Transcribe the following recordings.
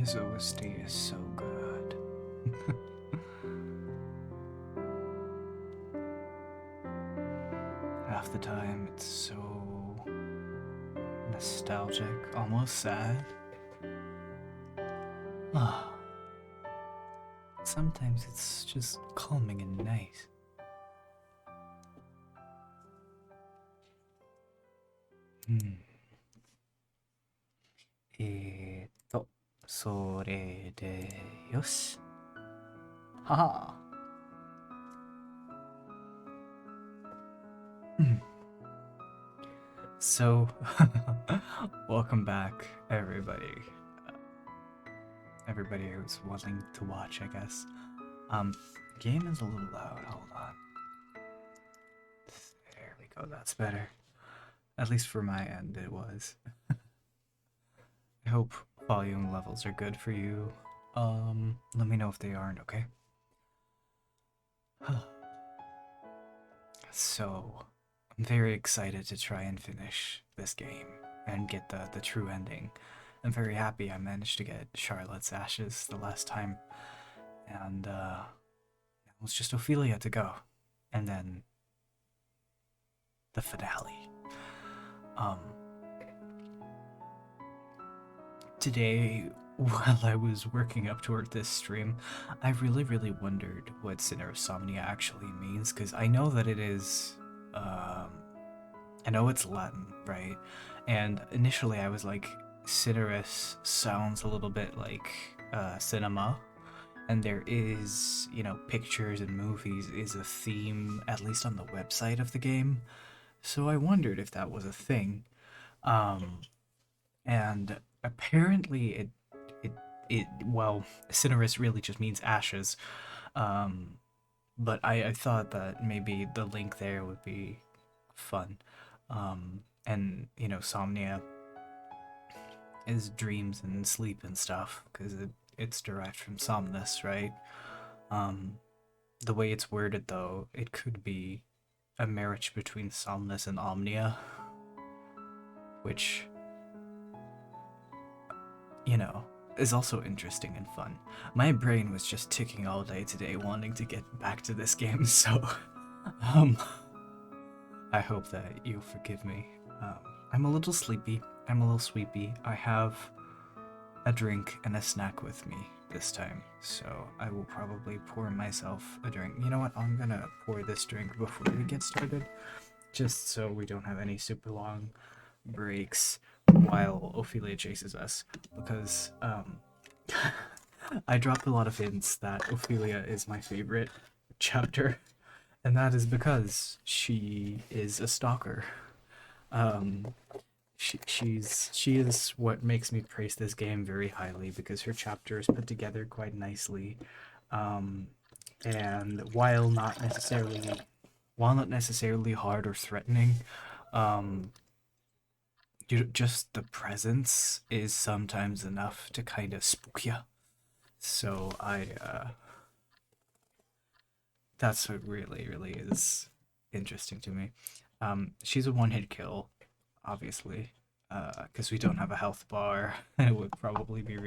His OST is so good. Half the time it's so nostalgic, almost sad. Ah, sometimes it's just calming and nice. Hmm. それでよし。はは。So, welcome back, everybody. Everybody who's wanting to watch, I guess. Game is a little loud. Hold on. There we go. That's better. At least for my end, it was. I hope volume levels are good for you. Let me know if they aren't, okay? So, I'm very excited to try and finish this game and get the true ending. I'm very happy I managed to get Charlotte's Ashes the last time, and it was just Ophelia to go, and then the finale. Today, while I was working up toward this stream, I really wondered what Cineris Somnia actually means, because I know that it is, I know it's Latin, right? And initially I was like, Cineris sounds a little bit like cinema, and there is, you know, pictures and movies is a theme, at least on the website of the game. So I wondered if that was a thing. And apparently well, Cineris really just means ashes. But I thought that maybe the link there would be fun. And you know, Somnia is dreams and sleep and stuff, because it's derived from somnus, right? The way it's worded though, it could be a marriage between somnus and omnia, which, you know, is also interesting and fun. My brain was just ticking all day today wanting to get back to this game, so I hope that you'll forgive me. I'm a little sleepy, I'm a little sleepy. I have a drink and a snack with me this time, so I will probably pour myself a drink. You know what, I'm gonna pour this drink before we get started, just so we don't have any super long breaks while Ophelia chases us, because I dropped a lot of hints that Ophelia is my favorite chapter, and that is because she is a stalker. She is what makes me praise this game very highly, because her chapter is put together quite nicely, and while not necessarily hard or threatening, just the presence is sometimes enough to kind of spook you. So that's what really is interesting to me. She's a one-hit kill, obviously, because we don't have a health bar. It would probably be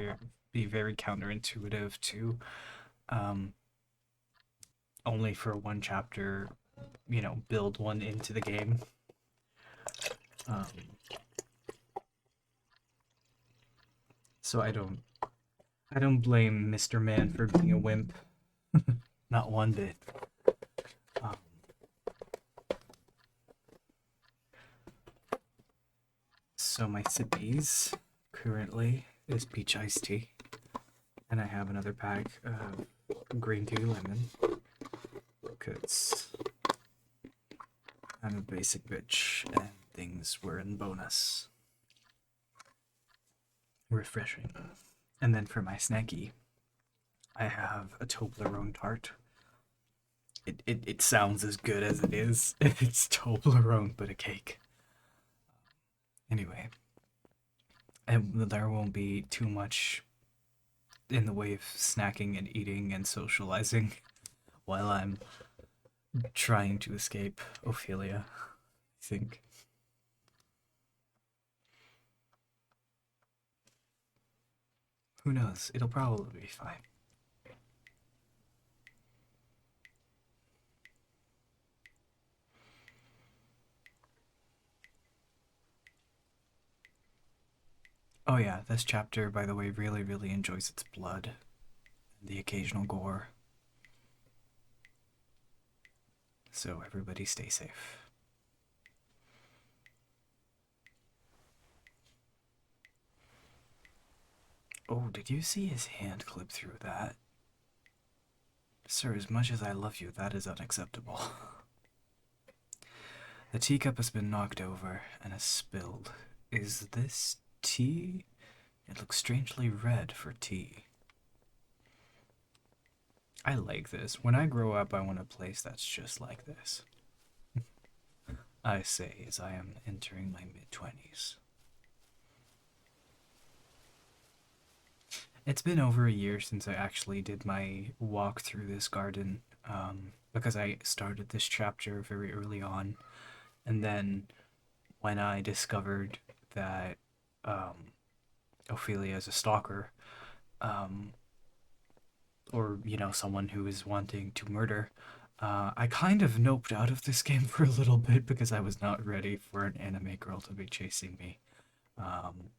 very counterintuitive to only for one chapter, you know, build one into the game. So I don't blame Mr. Man for being a wimp. Not one bit. So my sippies currently is peach iced tea, and I have another pack of green tea lemon, because I'm a basic bitch and things were in bonus. Refreshing. And then for my snacky, I have a Toblerone tart. It sounds as good as it is. It's Toblerone, but a cake. Anyway, and there won't be too much in the way of snacking and eating and socializing while I'm trying to escape Ophelia, I think. Who knows? It'll probably be fine. Oh yeah, this chapter, by the way, really, really enjoys its blood and the occasional gore. So everybody stay safe. Oh, did you see his hand clip through that? Sir, as much as I love you, that is unacceptable. The teacup has been knocked over and has spilled. Is this tea? It looks strangely red for tea. I like this. When I grow up, I want a place that's just like this. I say as I am entering my mid-20s. It's been over a year since I actually did my walk through this garden, because I started this chapter very early on, and then when I discovered that Ophelia is a stalker, um, or, you know, someone who is wanting to murder, I kind of noped out of this game for a little bit because I was not ready for an anime girl to be chasing me. Um,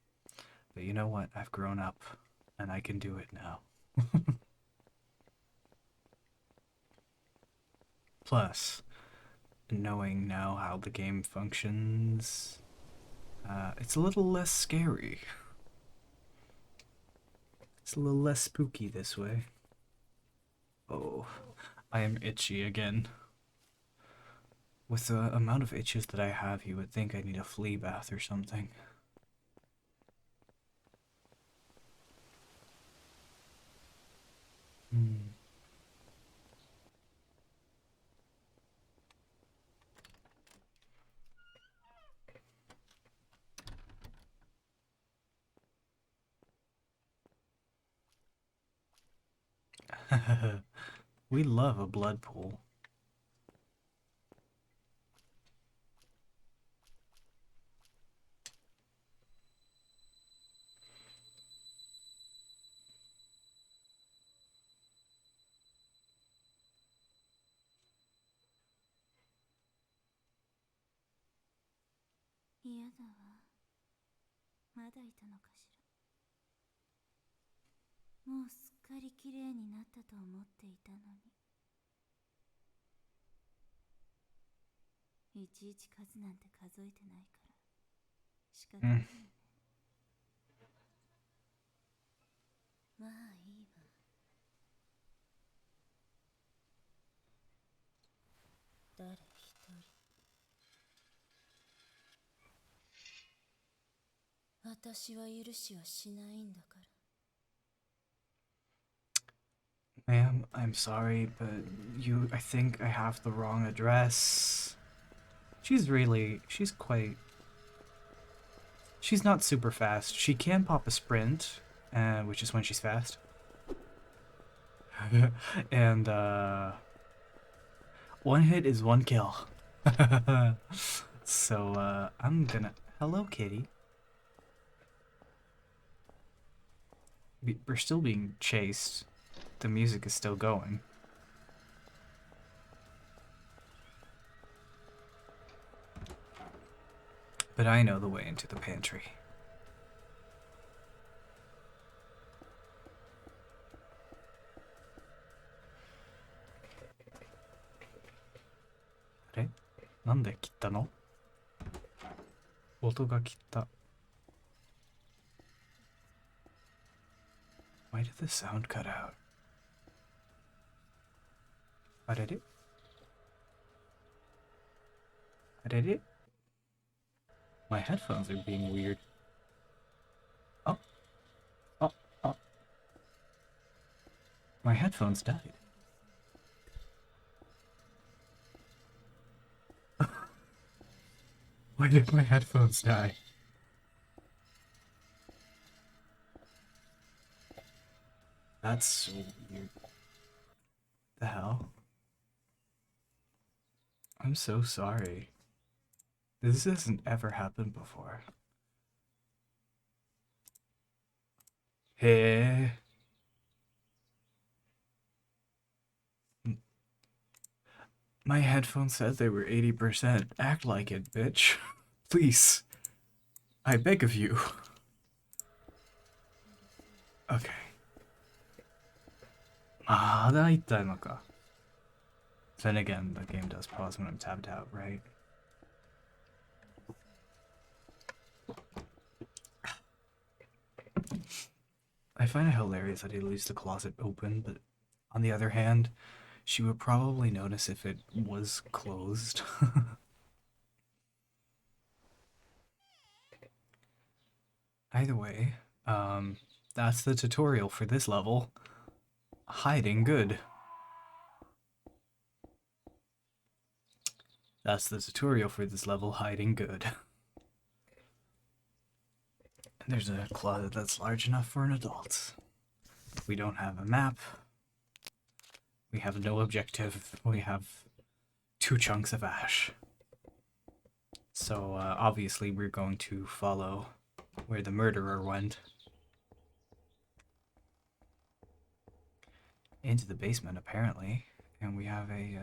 but you know what? I've grown up, and I can do it now. Plus, knowing now how the game functions, it's a little less scary. It's a little less spooky this way. Oh, I am itchy again. With the amount of itches that I have, you would think I need a flea bath or something. Hmm. We love a blood pool. Mm. Ma'am, I'm sorry, but I think I have the wrong address. She's not super fast. She can pop a sprint, which is when she's fast. And, one hit is one kill. So, I'm gonna... Hello, kitty. We're still being chased. The music is still going. But I know the way into the pantry. Aれなんで切ったの音が切った。Why did the sound cut out? あれれあれれ My headphones are being weird. Oh. Oh. Oh. My headphones died. Why did my headphones die? That's so weird. The hell? I'm so sorry. This hasn't ever happened before. Hey. My headphones said they were 80%. Act like it, bitch. Please. I beg of you. Okay. まだ言ったのか. Then again, the game does pause when I'm tapped out, right? I find it hilarious that he leaves the closet open, but on the other hand, she would probably notice if it was closed. Either way, that's the tutorial for this level. Hiding good. That's the tutorial for this level, hiding good. And there's a closet that's large enough for an adult. We don't have a map. We have no objective. We have 2 chunks of ash. So obviously we're going to follow where the murderer went. Into the basement, apparently. And we have a...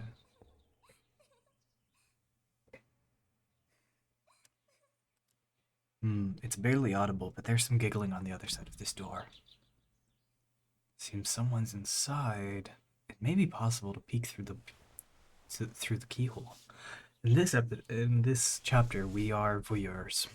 it's barely audible, but there's some giggling on the other side of this door. Seems someone's inside. It may be possible to peek through the keyhole. In this chapter, we are voyeurs.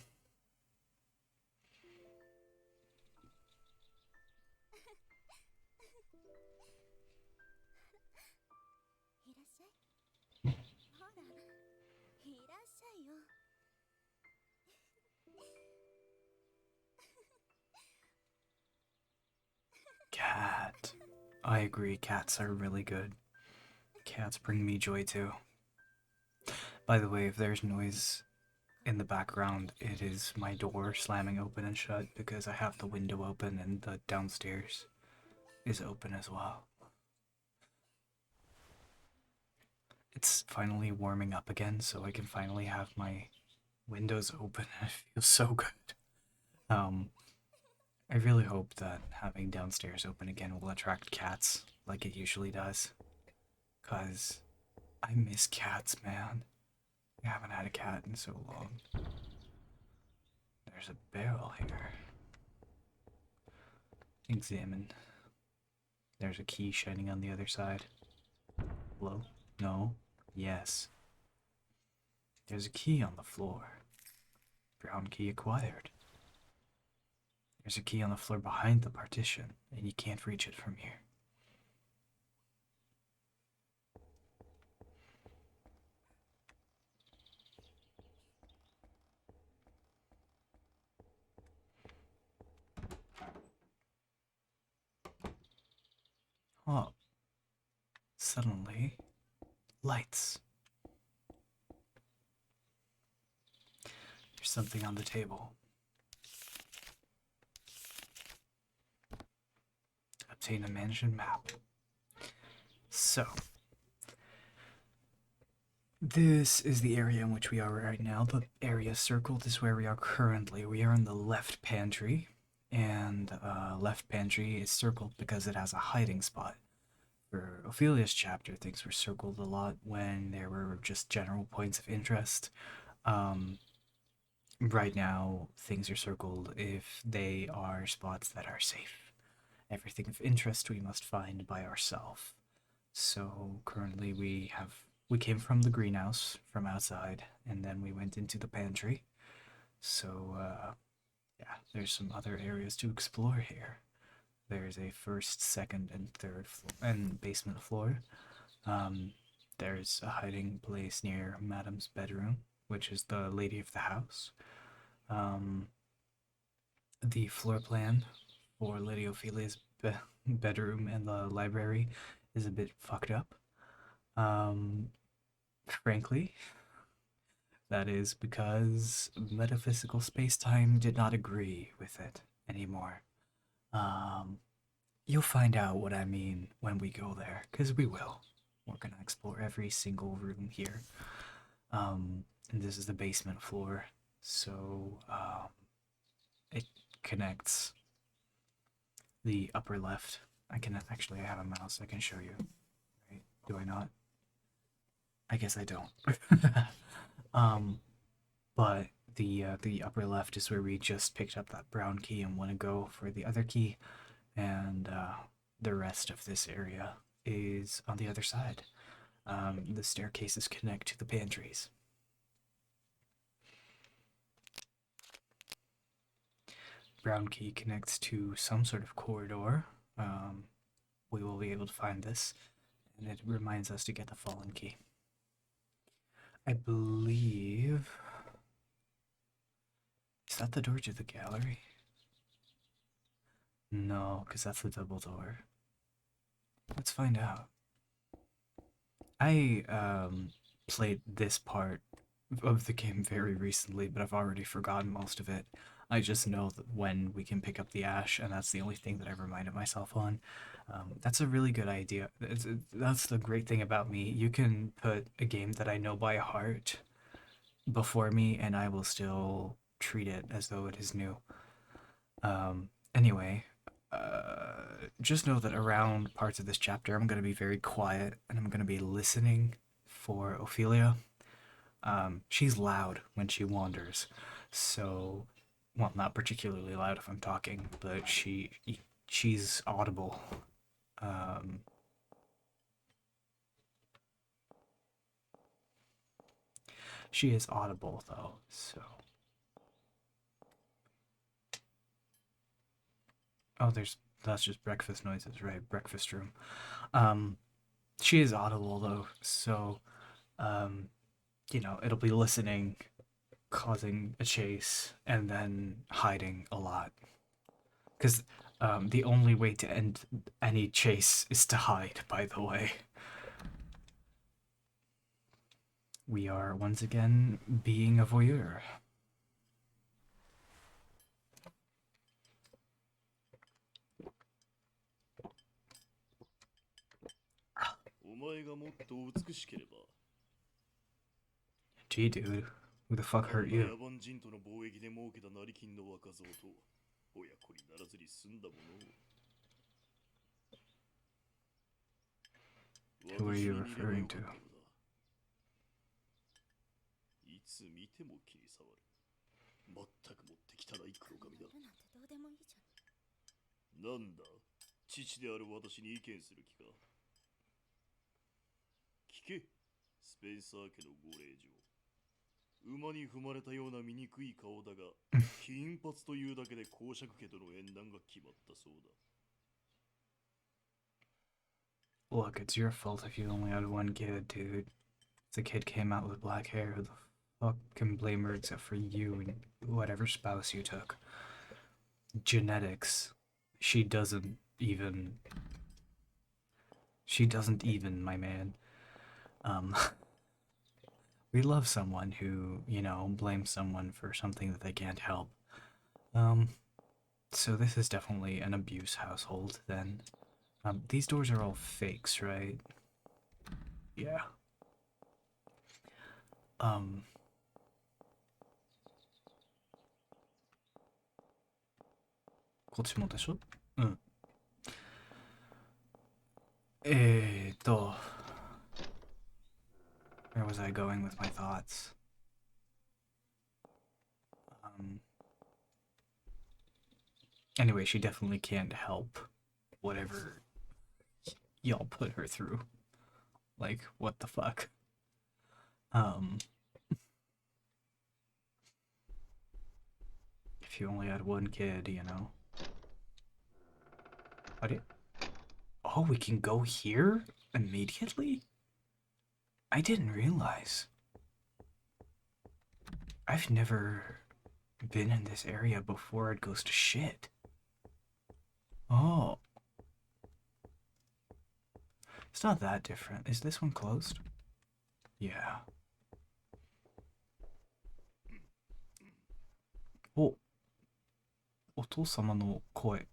Cat. I agree, cats are really good. Cats bring me joy too. By the way, if there's noise in the background, it is my door slamming open and shut because I have the window open and the downstairs is open as well. It's finally warming up again, so I can finally have my windows open and it feels so good. I really hope that having downstairs open again will attract cats like it usually does. Cause I miss cats, man. I haven't had a cat in so long. There's a barrel here. Examine. There's a key shining on the other side. Hello? No? Yes. There's a key on the floor. Brown key acquired. There's a key on the floor behind the partition, and you can't reach it from here. Oh. Suddenly, lights. There's something on the table. Obtain a mansion map. So, this is the area in which we are right now. The area circled is where we are currently. We are in the left pantry, and left pantry is circled because it has a hiding spot. For Ophelia's chapter, things were circled a lot when there were just general points of interest. Right now, things are circled if they are spots that are safe. Everything of interest we must find by ourselves. So currently we came from the greenhouse from outside, and then we went into the pantry. So yeah, there's some other areas to explore here. There's a first, second, and third floor and basement floor. There's a hiding place near Madam's bedroom, which is the lady of the house. The floor plan for Lady Ophelia's bedroom and the library is a bit fucked up. Frankly, that is because metaphysical space-time did not agree with it anymore. You'll find out what I mean when we go there, because we will. We're gonna explore every single room here. And this is the basement floor, so it connects The upper left. I can actually have a mouse. I can show you. Right? Do I not? I guess I don't. um, but the upper left is where we just picked up that brown key and want to go for the other key, and the rest of this area is on the other side. The staircases connect to the pantries. Brown key connects to some sort of corridor. We will be able to find this, and it reminds us to get the fallen key. I believe... Is that the door to the gallery? No, because that's the double door. Let's find out. I played this part of the game very recently, but I've already forgotten most of it. I just know that when we can pick up the ash, and that's the only thing that I've reminded myself on. That's a really good idea. That's the great thing about me. You can put a game that I know by heart before me, and I will still treat it as though it is new. Anyway, just know that around parts of this chapter, I'm going to be very quiet, and I'm going to be listening for Ophelia. She's loud when she wanders, so, well, not particularly loud if I'm talking, but she's audible. She is audible though, so. Oh, that's just breakfast noises, right? Breakfast room. She is audible though, so it'll be listening, causing a chase, and then hiding a lot. Because the only way to end any chase is to hide, by the way. We are once again being a voyeur. Gee, dude, who the fuck hurt you? Who are you referring to? Look, it's your fault if you only had one kid, dude. If the kid came out with black hair, who the fuck can blame her except for you and whatever spouse you took? Genetics. She doesn't even, my man. We love someone who, blames someone for something that they can't help. So this is definitely an abuse household, then. These doors are all fakes, right? Yeah. こっちもでしょ？うん。Where was I going with my thoughts? Anyway, she definitely can't help whatever y'all put her through. Like, what the fuck? If you only had one kid, Oh, we can go here immediately? I didn't realize. I've never been in this area before it goes to shit. Oh. It's not that different. Is this one closed? Yeah. Oh. お父様の声。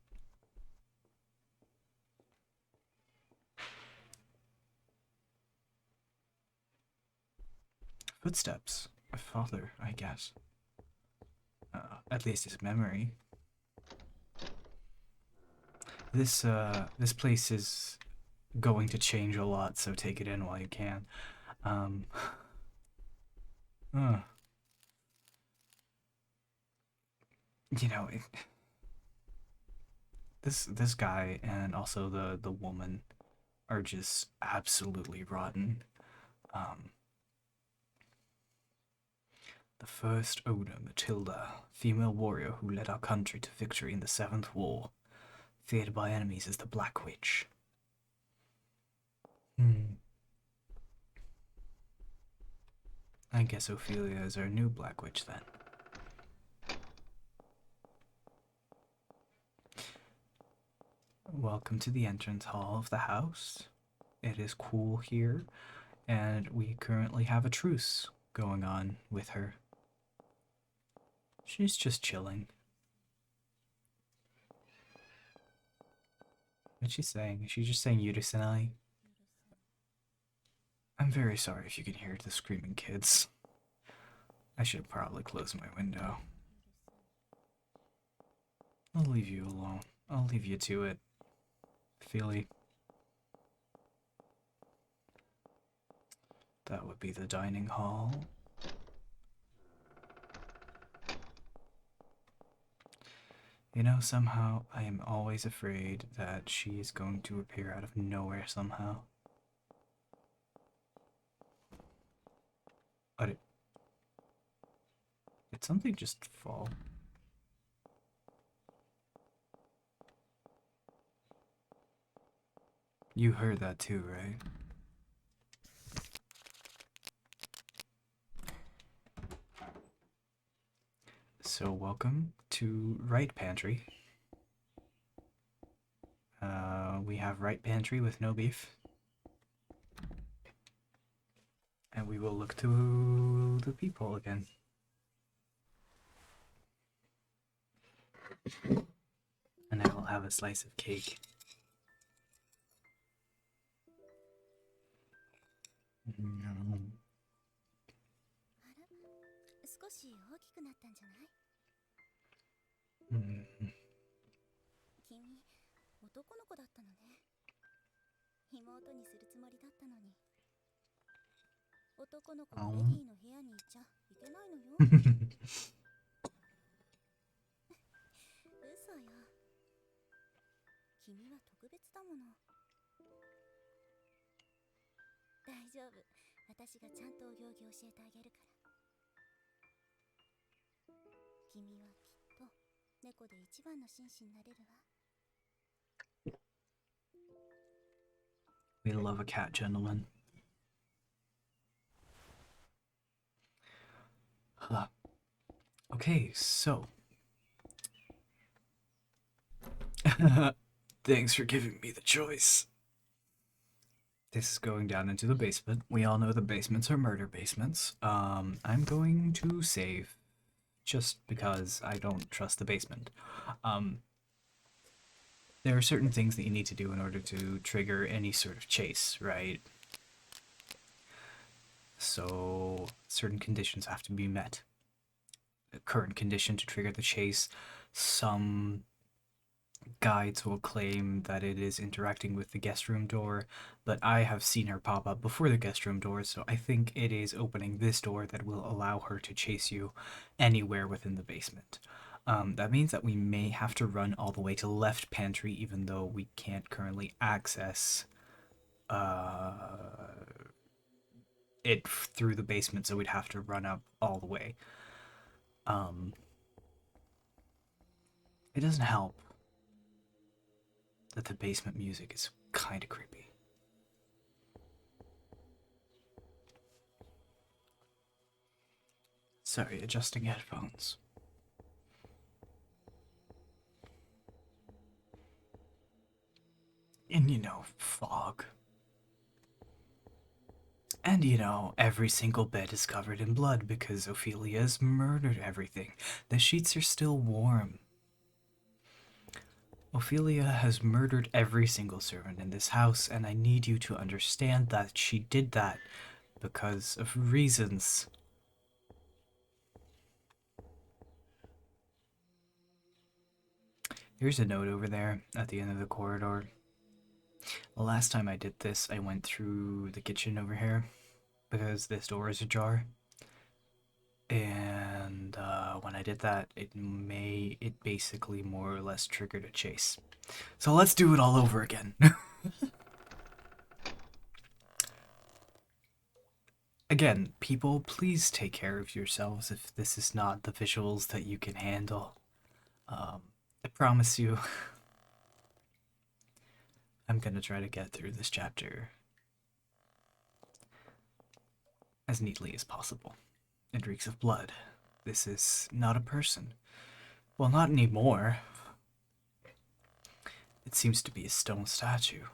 Footsteps. A father, I guess. At least his memory. This place is going to change a lot, so take it in while you can. Um, uh, you know, this guy and also the woman are just absolutely rotten. Um, the first owner, Matilda, female warrior who led our country to victory in the Seventh War, feared by enemies as the Black Witch. Hmm. I guess Ophelia is our new Black Witch then. Welcome to the entrance hall of the house. It is cool here, and we currently have a truce going on with her. She's just chilling. What's she saying? Is she just saying Yudisanai? I'm very sorry if you can hear the screaming kids. I should probably close my window. I'll leave you alone. I'll leave you to it, Feely. That would be the dining hall. You know, somehow I am always afraid that she is going to appear out of nowhere somehow. But did something just fall? You heard that too, right? So welcome to Right Pantry. We have Right Pantry with no beef. And we will look to the peephole again. And I will have a slice of cake. Mm. 少し大きくなったんじゃない？ Mm. 君、男の子だったのね。妹にするつもりだったのに。男の子がレディーの部屋に行っちゃいけないのよ。嘘よ。君は特別だもの。大丈夫。私がちゃんとお行儀教えてあげるから。君はきっと猫で一番の紳士になれるわ。We love a cat, gentlemen. Huh. Okay, so. Thanks for giving me the choice. This is going down into the basement. We all know the basements are murder basements. I'm going to save just because I don't trust the basement. There are certain things that you need to do in order to trigger any sort of chase, right? So certain conditions have to be met. The current condition to trigger the chase, some guides will claim that it is interacting with the guest room door, but I have seen her pop up before the guest room door, so I think it is opening this door that will allow her to chase you anywhere within the basement. That means that we may have to run all the way to left pantry, even though we can't currently access it through the basement, so we'd have to run up all the way. It doesn't help that the basement music is kind of creepy. Sorry, adjusting headphones. And fog. And every single bed is covered in blood because Ophelia's murdered everything. The sheets are still warm. Ophelia has murdered every single servant in this house, and I need you to understand that she did that because of reasons. There's a note over there at the end of the corridor. The last time I did this, I went through the kitchen over here because this door is ajar. And when I did that, it basically more or less triggered a chase. So let's do it all over again. Again, people, please take care of yourselves if this is not the visuals that you can handle. I promise you, I'm gonna try to get through this chapter as neatly as possible. It reeks of blood. This is not a person. Well, not anymore. It seems to be a stone statue.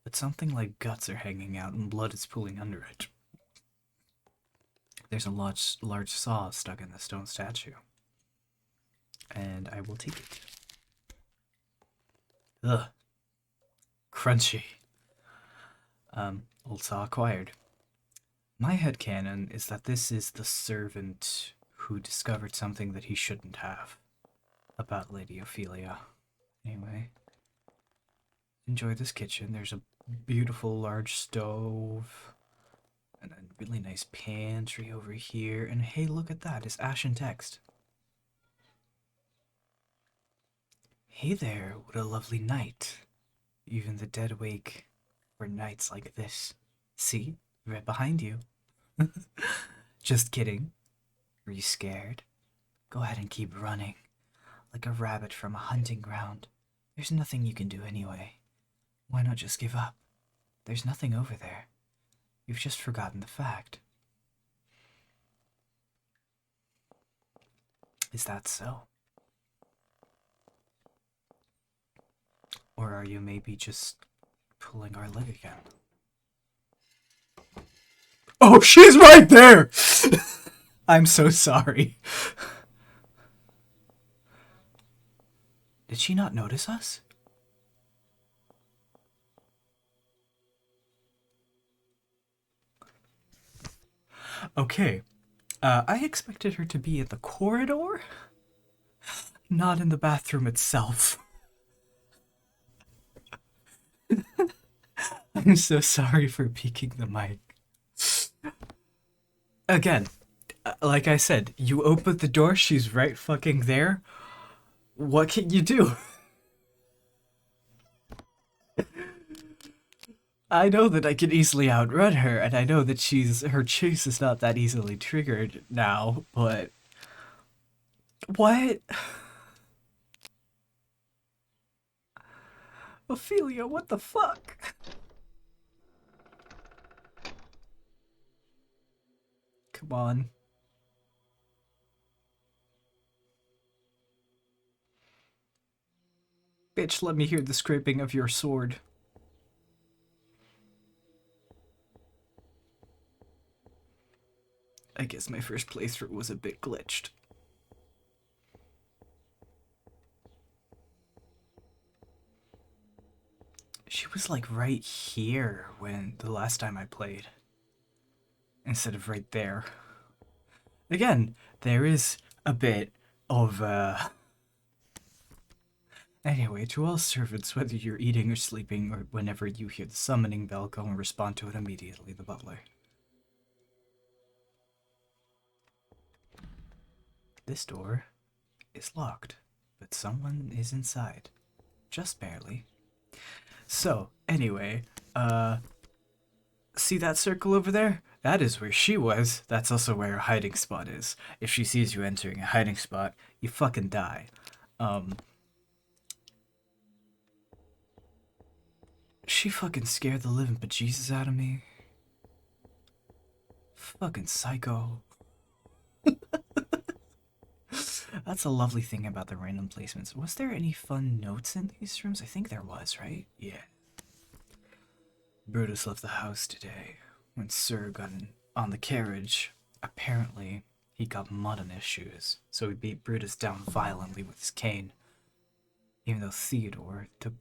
But something like guts are hanging out and blood is pooling under it. There's a large saw stuck in the stone statue. And I will take it. Ugh. Crunchy. Old saw acquired. My headcanon is that this is the servant who discovered something that he shouldn't have about Lady Ophelia. Anyway, enjoy this kitchen. There's a beautiful large stove and a really nice pantry over here. And hey, look at that. It's Ashen text. Hey there, what a lovely night. Even the dead awake for nights like this. See? Right behind you. Just kidding. Were you scared? Go ahead and keep running. Like a rabbit from a hunting ground. There's nothing you can do anyway. Why not just give up? There's nothing over there. You've just forgotten the fact. Is that so? Or are you maybe just pulling our leg again? Oh, she's right there! I'm so sorry. Did she not notice us? Okay. I expected her to be in the corridor, not in the bathroom itself. I'm so sorry for peeking the mic. Again, like I said, you open the door, she's right fucking there. What can you do? I know that I can easily outrun her, and I know that her chase is not that easily triggered now, but... What? Ophelia, what the fuck? Come on. Bitch, let me hear the scraping of your sword. I guess my first playthrough was a bit glitched. She was like right here when the last time I played. Instead of right there. Again, there is a bit of Anyway, to all servants, whether you're eating or sleeping, or whenever you hear the summoning bell, go and respond to it immediately, the butler. This door is locked, but someone is inside. Just barely. So, anyway, see that circle over there? That is where she was. That's also where her hiding spot is. If she sees you entering a hiding spot, you fucking die. She fucking scared the living bejesus out of me. Fucking psycho. That's a lovely thing about the random placements. Was there any fun notes in these rooms? I think there was, right? Yeah. Brutus left the house today. When Sir got on the carriage, apparently he got mud on his shoes, so he beat Brutus down violently with his cane. Even though Theodore, the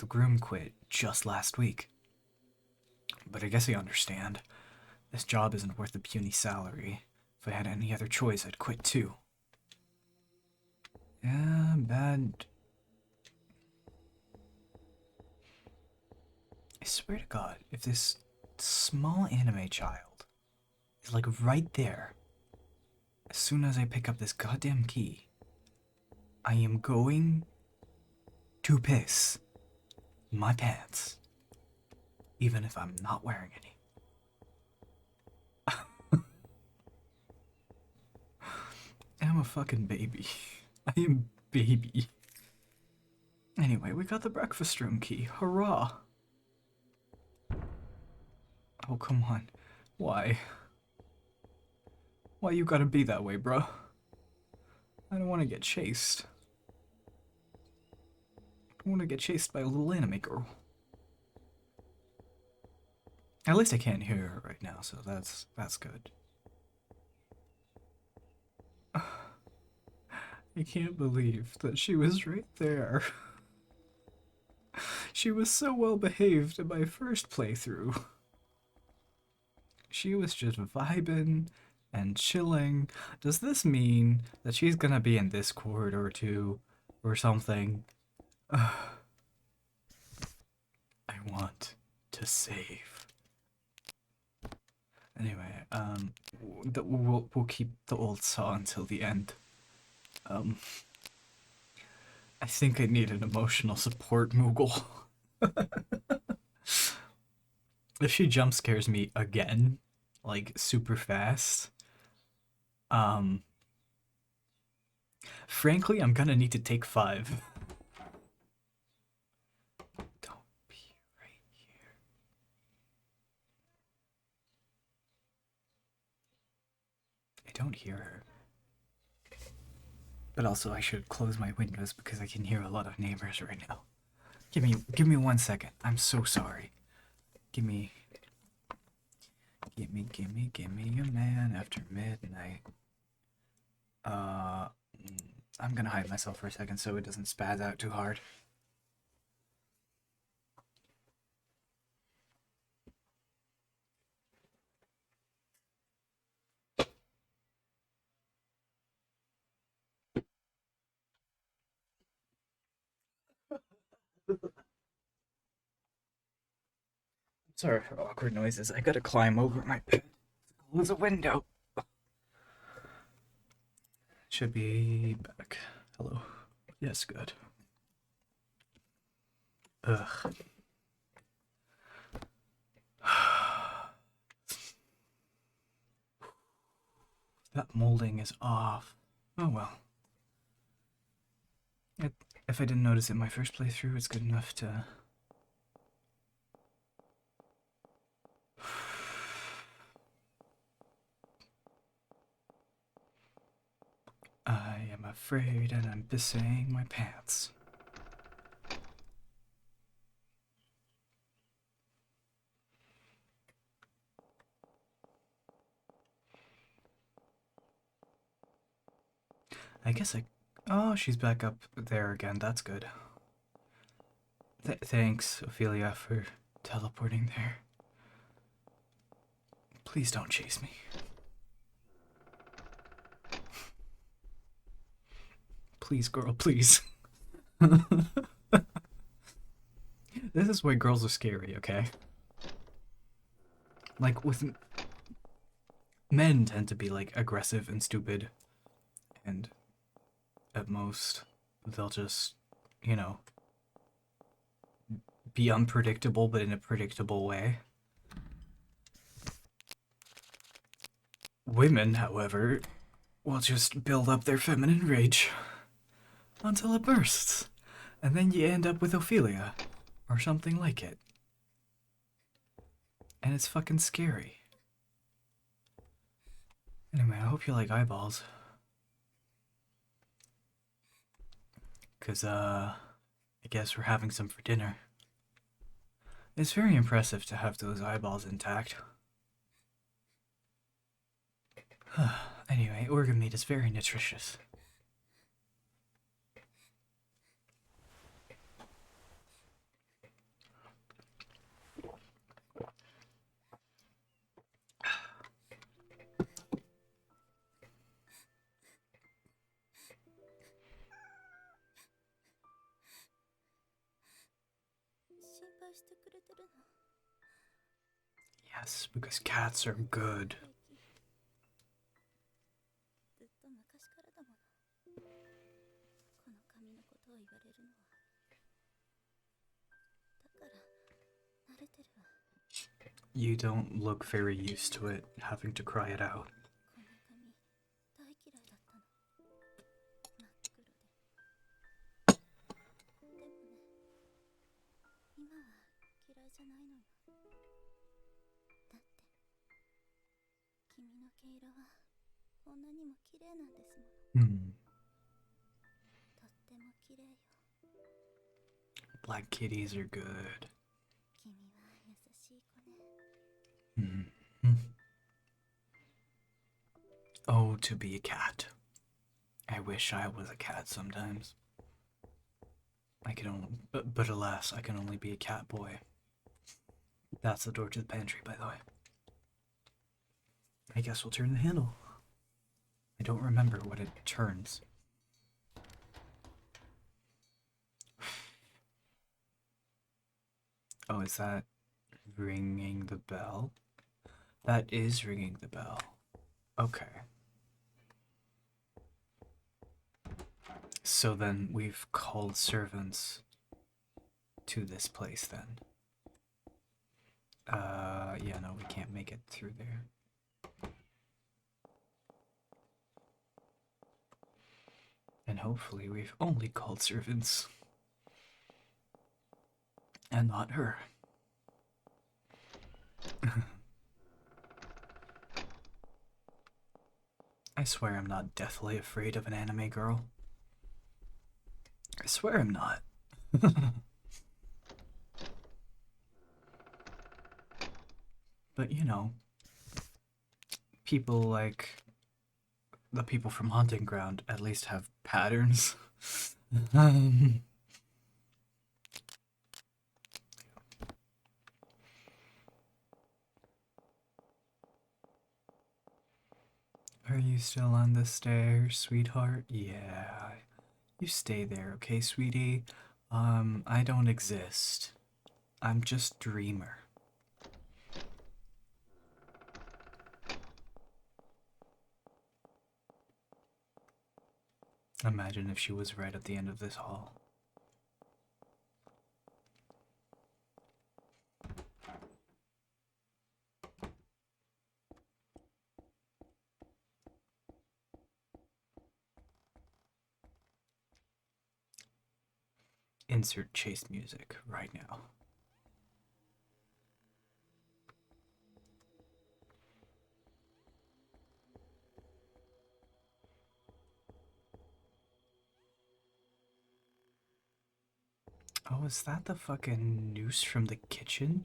groom, quit just last week. But I guess I understand. This job isn't worth the puny salary. If I had any other choice, I'd quit too. Yeah, bad. I swear to God, if this small anime child is like right there, as soon as I pick up this goddamn key, I am going to piss my pants, even if I'm not wearing any. I'm a fucking baby. I am baby. Anyway, we got the breakfast room key. Hurrah! Oh, come on. Why? Why you gotta be that way, bruh? I don't want to get chased. I want to get chased by a little anime girl. At least I can't hear her right now, so that's good. I can't believe that she was right there. She was so well behaved in my first playthrough. She was just vibing and chilling. Does this mean that she's gonna be in this corridor too, or something? I want to save. Anyway, we'll keep the old saw until the end. I think I need an emotional support Moogle. If she jump scares me again, like super fast, um, frankly, I'm gonna need to take 5. Don't be right here. I don't hear her. But also, I should close my windows because I can hear a lot of neighbors right now. Give me 1 second. I'm so sorry. Give me a man after midnight. I'm gonna hide myself for a second so it doesn't spaz out too hard. Sorry for awkward noises. I gotta climb over my bed. Close a window. Should be back. Hello. Yes, good. Ugh. That molding is off. Oh well. If I didn't notice it my first playthrough, it's good enough to... I am afraid and I'm pissing my pants. I guess I... Oh, she's back up there again. That's good. Thanks, Ophelia, for teleporting there. Please don't chase me. Please, girl, please. This is why girls are scary, okay? Like, with... Men tend to be, like, aggressive and stupid. And at most, they'll just, you know, be unpredictable, but in a predictable way. Women, however, will just build up their feminine rage until it bursts. And then you end up with Ophelia, or something like it. And it's fucking scary. Anyway, I hope you like eyeballs. Cause, I guess we're having some for dinner. It's very impressive to have those eyeballs intact. Anyway, organ meat is very nutritious. してくれてるの。 Yes, because cats are good. ずっと昔からだもの。この髪のことを言われるのは。だから慣れてるわ。 You don't look very used to it, having to cry it out. この髪大嫌いだったの。真っ黒で。でもね、今は嫌いじゃないのよ。だって君の毛色はこんなにも綺麗なんですもの。 Hmm. とっても綺麗よ。 Black kitties are good. 君は優しい子ね。 Hmm. Oh, to be a cat. I wish I was a cat sometimes. I can only, but alas, I can only be a cat boy. That's the door to the pantry, by the way. I guess we'll turn the handle. I don't remember what it turns. Oh, is that ringing the bell? That is ringing the bell. Okay. So then we've called servants to this place then. Yeah, no, we can't make it through there. And hopefully we've only called servants. And not her. I swear I'm not deathly afraid of an anime girl. I swear I'm not. But you know, people like the people from Haunting Ground at least have patterns. Are you still on the stairs, sweetheart? Yeah. You stay there, okay, sweetie? I don't exist. I'm just Dreamer. Imagine if she was right at the end of this hall. Insert chase music right now. Oh, is that the fucking noose from the kitchen?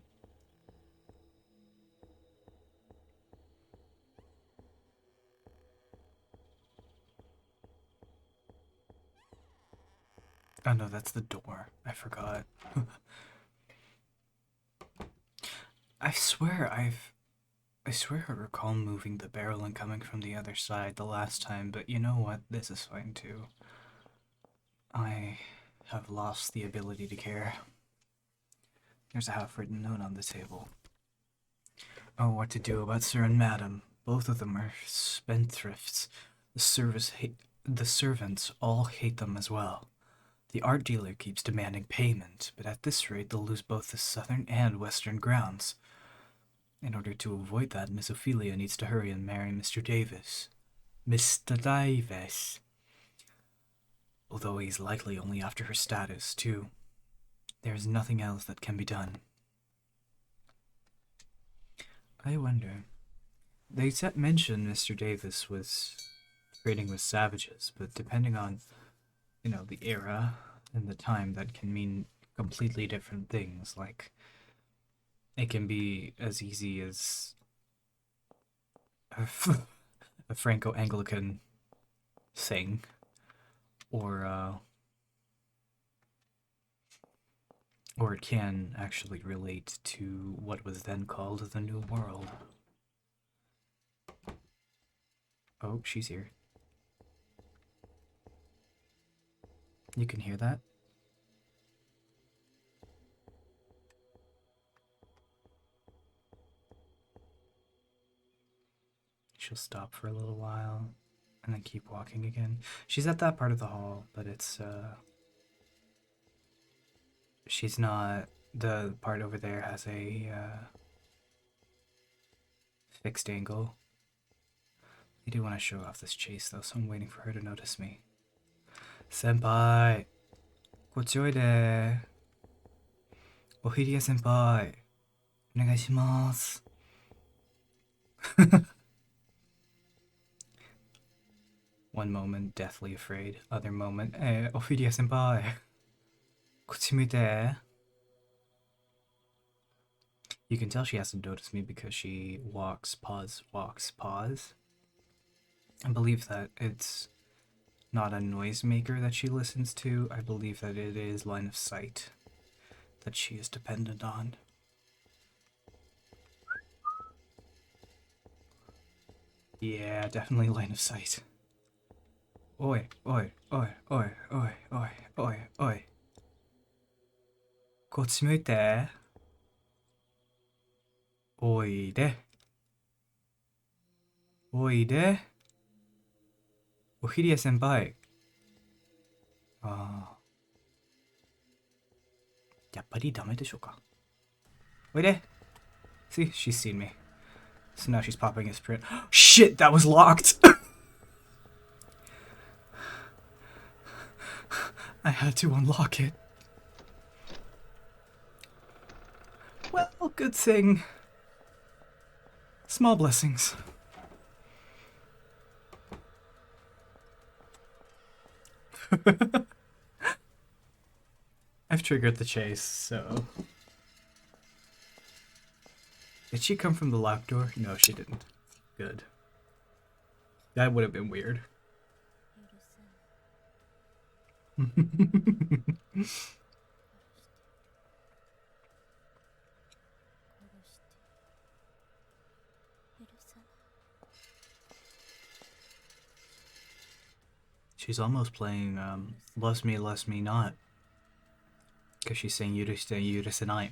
Oh no, that's the door. I forgot. I swear I recall moving the barrel and coming from the other side the last time, but you know what? This is fine too. I have lost the ability to care. There's a half-written note on the table. Oh, what to do about Sir and Madam. Both of them are spendthrifts. The servants all hate them as well. The art dealer keeps demanding payment, but at this rate they'll lose both the southern and western grounds. In order to avoid that, Miss Ophelia needs to hurry and marry Mr. Davis. Mr. Davis. Although he's likely only after her status, too. There's nothing else that can be done. I wonder. They mentioned Mr. Davis was trading with savages, but depending on, you know, the era and the time, that can mean completely different things. Like, it can be as easy as a Franco-Anglican thing, or it can actually relate to what was then called the New World. Oh, she's here. You can hear that? she'll stop for a little while and then keep walking again. She's at that part of the hall, but it's she's not. The part over there has a fixed angle. I do want to show off this chase though, so I'm waiting for her to notice me. Senpai! こっちおいで。オフィリア先輩。お願いします。One moment, deathly afraid. Other moment, Ophelia senpai. こっち向いて. You can tell she hasn't noticed me because she walks, pause, walks, pause. I believe that it's not a noisemaker that she listens to. I believe that it is line of sight that she is dependent on. Yeah, definitely line of sight. Oi, oi, oi, oi, oi, oi, oi, oi. こっち向いて。おいで。おいで。オフィリア先輩。ああ。やっぱりダメでしょうか。おいで。See, she's seen me. So now she's popping his print. Shit, that was locked! I had to unlock it. Well, good thing. Small blessings. I've triggered the chase, so... Did she come from the locked door? No, she didn't. Good. That would have been weird. She's almost playing Lust Me Not. Because she's saying Yuris tonight.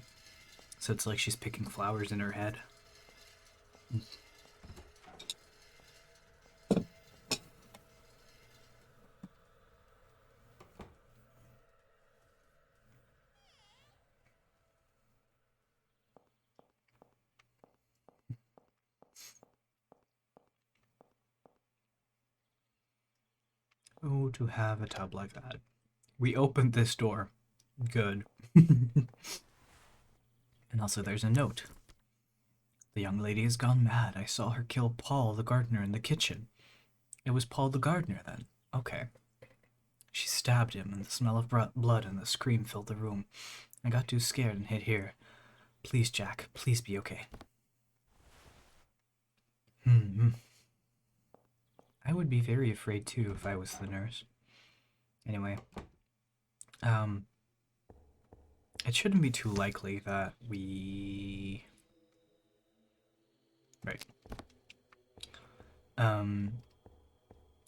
So it's like she's picking flowers in her head. Oh, to have a tub like that. We opened this door. Good. And also there's a note. The young lady has gone mad. I saw her kill Paul the gardener in the kitchen. It was Paul the gardener then. Okay. She stabbed him and the smell of blood and the scream filled the room. I got too scared and hid here. Please, Jack. Please be okay. I would be very afraid too if I was the nurse. Anyway. It shouldn't be too likely that we... Right.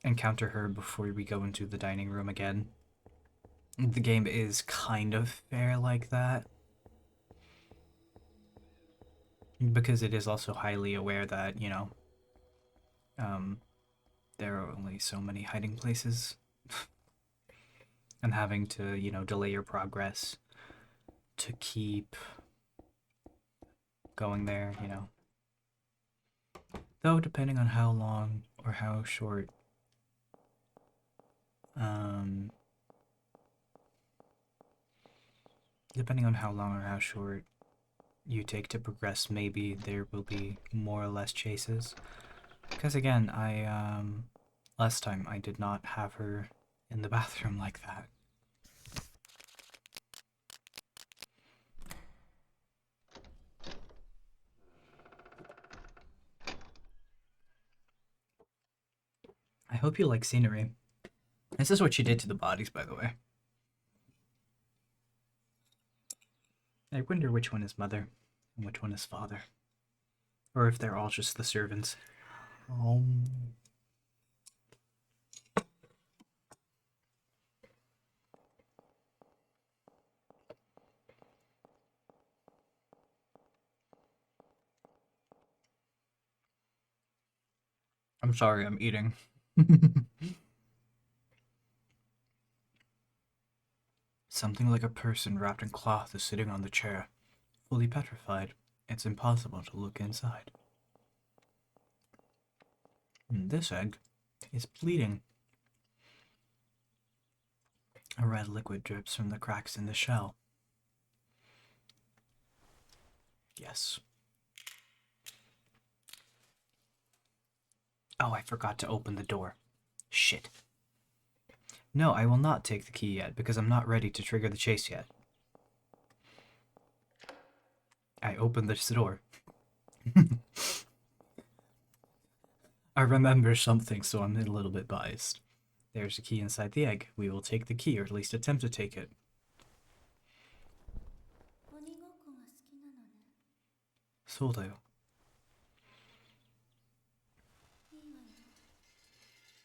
Encounter her before we go into the dining room again. The game is kind of fair like that. Because it is also highly aware that, you know, there are only so many hiding places. And having to, you know, delay your progress to keep going there, you know. Though, depending on how long or how short depending on how long or how short you take to progress, maybe there will be more or less chases. Because again, last time I did not have her in the bathroom like that. I hope you like scenery. This is what she did to the bodies, by the way. I wonder which one is mother and which one is father. Or if they're all just the servants. I'm sorry, I'm eating. Something like a person wrapped in cloth is sitting on the chair, fully petrified. It's impossible to look inside. This egg is bleeding. A red liquid drips from the cracks in the shell. Yes. Oh, I forgot to open the door. Shit. No, I will not take the key yet, because I'm not ready to trigger the chase yet. I opened this door. I remember something, so I'm a little bit biased. There's a key inside the egg. We will take the key, or at least attempt to take it. 鬼ごっこが好きなのね。そうだよ。いいわよ。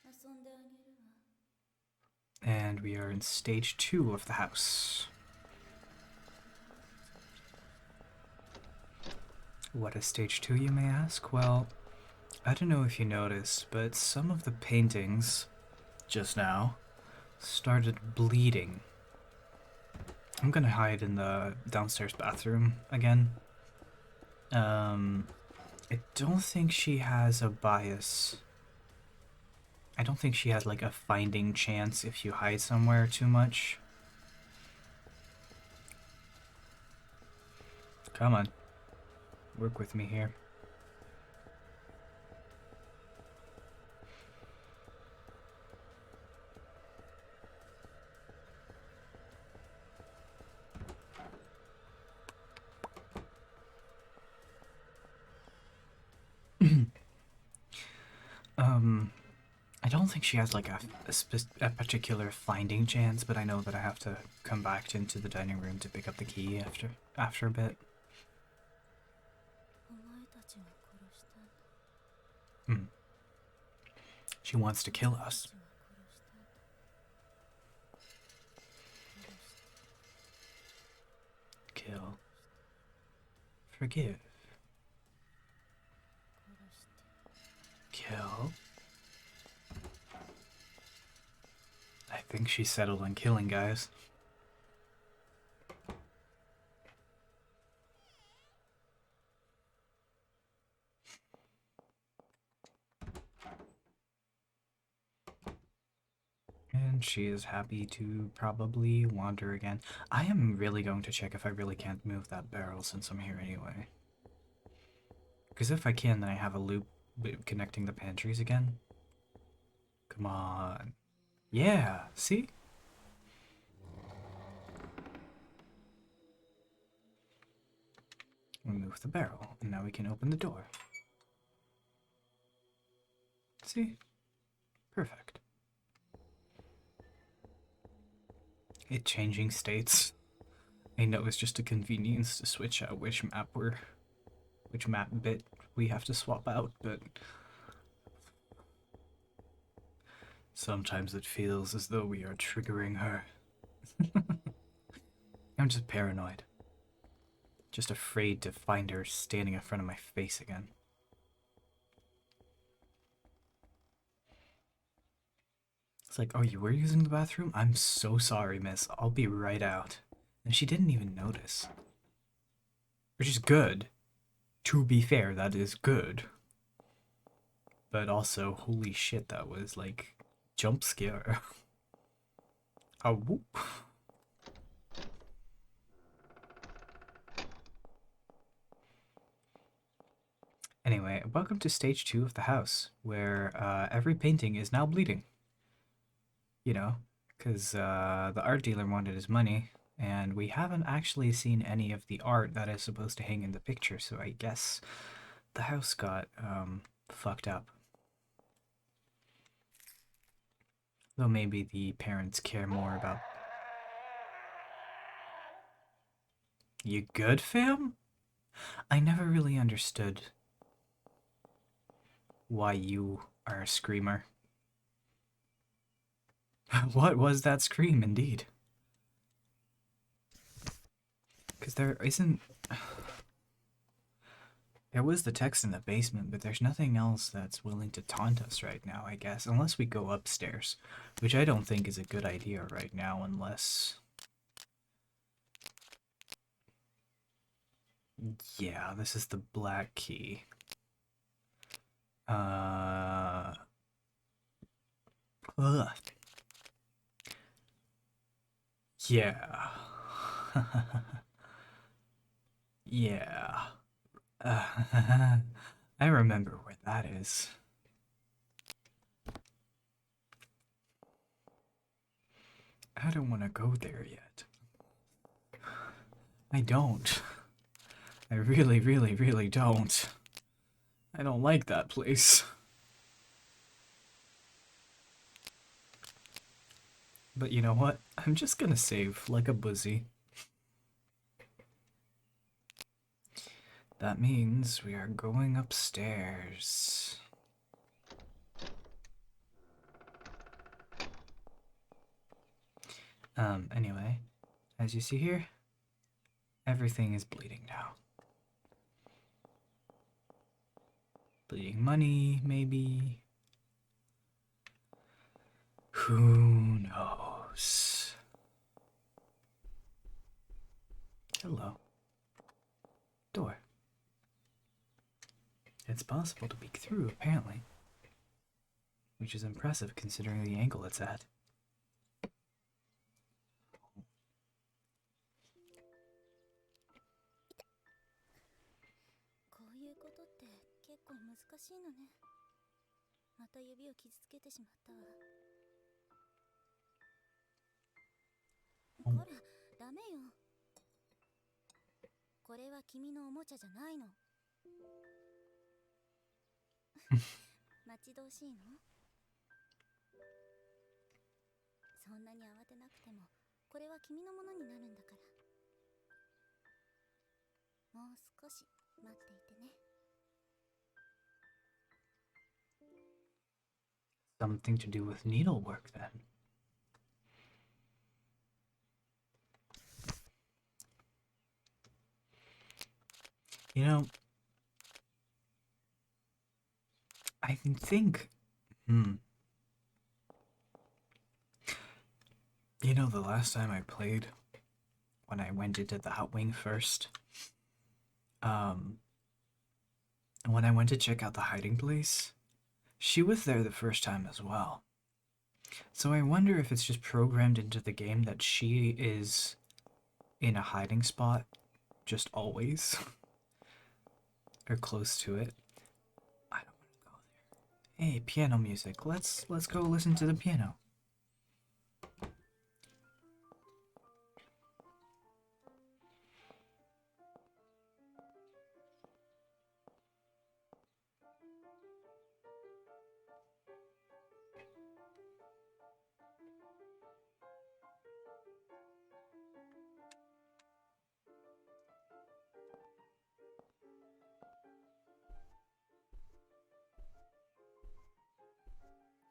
遊んであげるわ。And we are in stage 2 of the house. What is stage 2, you may ask? Well, I don't know if you noticed, but some of the paintings just now started bleeding. I'm gonna hide in the downstairs bathroom again. I don't think she has a bias. I don't think she has like a finding chance if you hide somewhere too much. Come on. Work with me here. I don't think she has like a particular finding chance, but I know that I have to come back into the dining room to pick up the key after a bit. お前たちが殺したんだ。Hmm. She wants to kill us. 私が殺したんだ。殺して Kill. Forgive. 殺して Kill. I think she's settled on killing, guys. And she is happy to probably wander again. I am really going to check if I really can't move that barrel since I'm here anyway. Because if I can, then I have a loop connecting the pantries again. Come on. Yeah, see? Remove the barrel, and now we can open the door. See? Perfect. It changing states. I know it's just a convenience to switch out which map bit we have to swap out, but sometimes it feels as though we are triggering her. I'm just paranoid. Just afraid to find her standing in front of my face again. It's like, oh, you were using the bathroom? I'm so sorry, miss. I'll be right out. And she didn't even notice. Which is good. To be fair, that is good. But also, holy shit, that was like jump scare. Oh, whoop. Anyway, welcome to stage 2 of the house, where every painting is now bleeding. You know, because the art dealer wanted his money, and we haven't actually seen any of the art that is supposed to hang in the picture, so I guess the house got fucked up. Though maybe the parents care more about... You good, fam? I never really understood why you are a screamer. What was that scream, indeed? Because there isn't... There was the text in the basement, but there's nothing else that's willing to taunt us right now, I guess. Unless we go upstairs, which I don't think is a good idea right now, unless... Yeah, this is the black key. Ugh. Yeah. Yeah. I remember where that is. I don't want to go there yet. I don't. I really, really, really don't. I don't like that place. But you know what? I'm just gonna save like a buzzy. That means we are going upstairs. Anyway, as you see here, everything is bleeding now. Bleeding money, maybe. Who knows? Hello. Door. It's possible to peek through, apparently. Which is impressive considering the angle it's at. Something to do with needlework, then. You know, I can think... You know, the last time I played, when I went into that wing first, when I went to check out the hiding place, she was there the first time as well. So I wonder if it's just programmed into the game that she is in a hiding spot just always. Or close to it. I don't want to go there. Hey, piano music. Let's go listen to the piano.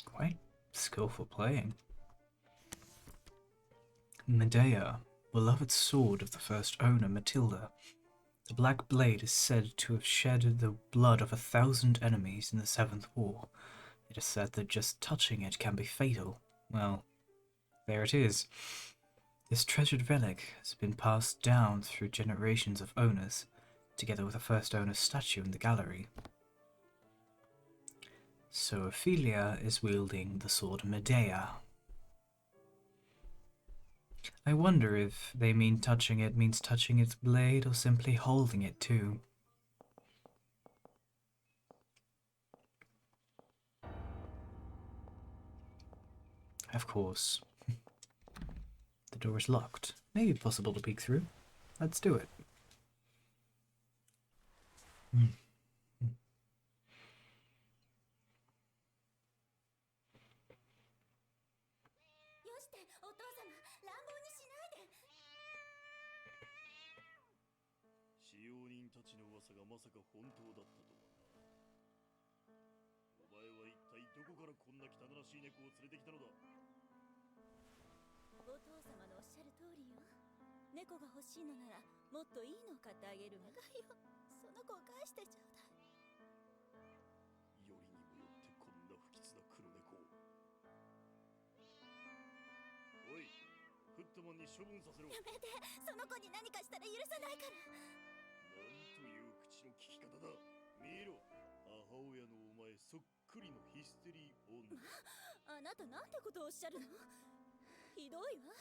Quite skillful playing. Medea, beloved sword of the first owner, Matilda. The black blade is said to have shed the blood of 1,000 enemies in the Seventh War. It is said that just touching it can be fatal. Well, there it is. This treasured relic has been passed down through generations of owners, together with the first owner's statue in the gallery. So Ophelia is wielding the sword Medea. I wonder if they mean touching it means touching its blade or simply holding it too. Of course. The door is locked. Maybe possible to peek through. Let's do it. やめて、その子に何かしたら許さないから。なんという口の利き方だ。見ろ、母親のお前そっくりのヒステリー女。あなたなんてことをおっしゃるの？ひどいわ。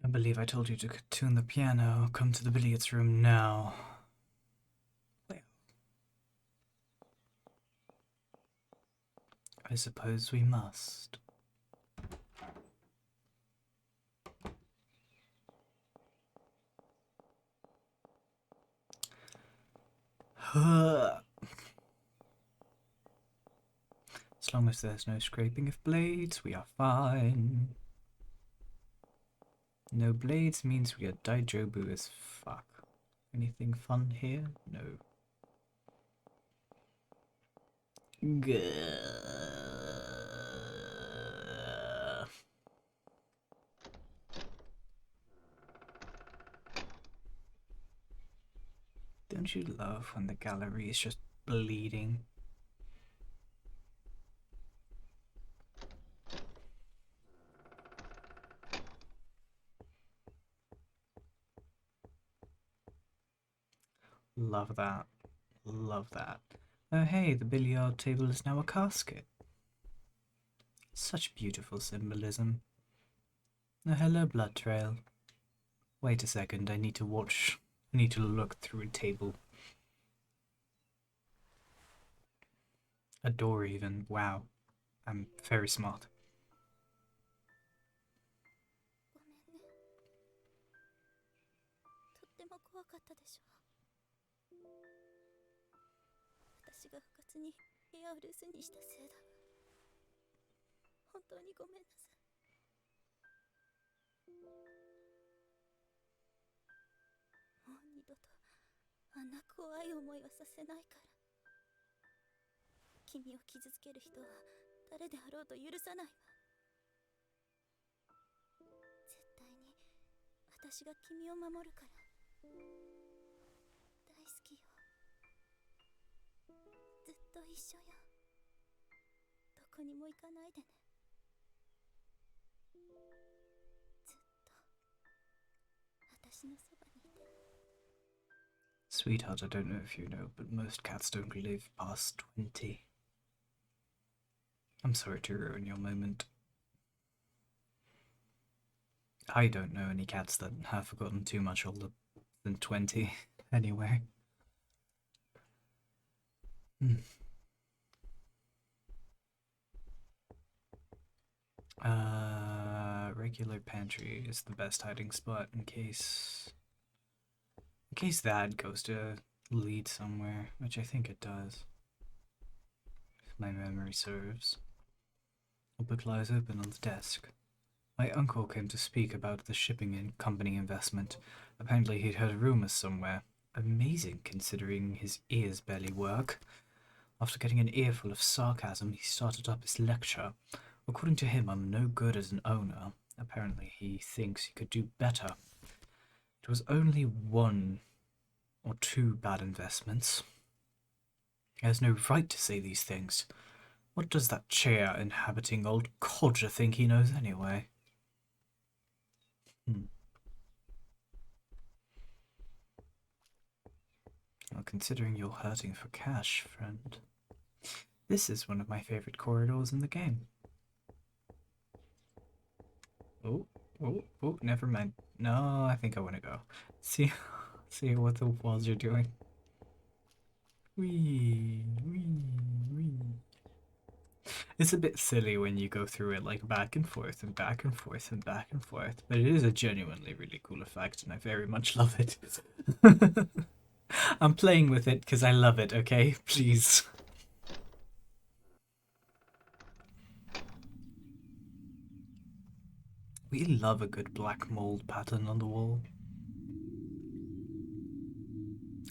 I believe I told you to tune the piano. Come to the billiards room now. I suppose we must. As long as there's no scraping of blades, we are fine. No blades means we are daijobu as fuck. Anything fun here? No. Don't you love when the gallery is just bleeding? Love that. Love that. Oh hey, the billiard table is now a casket. Such beautiful symbolism. Oh hello, blood trail. Wait a second, I need to look through a table. A door even. Wow. I'm very smart. ごめんね。とっても怖かったでしょ。私が不活に部屋を留守にしたせいだわ。本当にごめんなさい。もう二度とあんな怖い思いはさせないから。君を傷つける人は誰であろうと許さないわ。絶対に私が君を守るから。大好きよ。ずっと一緒よ。どこにも行かないでね。ずっと私のそばにいて。Sweetheart, I don't know if you know, but most cats don't live past 20. I'm sorry to ruin your moment. I don't know any cats that have gotten too much older than 20, anyway. Regular pantry is the best hiding spot in case that goes to lead somewhere, which I think it does. If my memory serves. A book lies open on the desk. My uncle came to speak about the shipping company investment. Apparently he'd heard rumors somewhere. Amazing, considering his ears barely work. After getting an earful of sarcasm, he started up his lecture. According to him, I'm no good as an owner. Apparently he thinks he could do better. It was only one or two bad investments. He has no right to say these things. What does that chair-inhabiting old codger think he knows anyway? Well, considering you're hurting for cash, friend. This is one of my favorite corridors in the game. Oh, never mind. No, I think I want to go. See what the walls are doing. Wee. It's a bit silly when you go through it like back and forth and back and forth and back and forth, but it is a genuinely really cool effect and I very much love it. I'm playing with it because I love it, okay? Please. We love a good black mold pattern on the wall.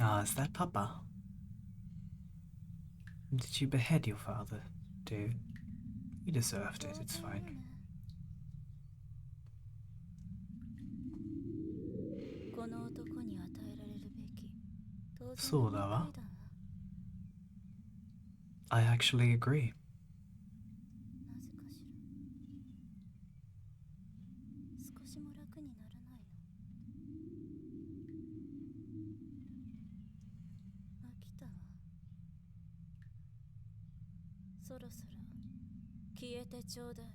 Ah, is that Papa? Did you behead your father, dude? You deserved it, it's fine. この男に与えられるべき当然そうだわ。の報いだわ。I actually agree. なぜかしら。少しも楽にならないの。飽きたわ。そろそろ消えてちょうだい。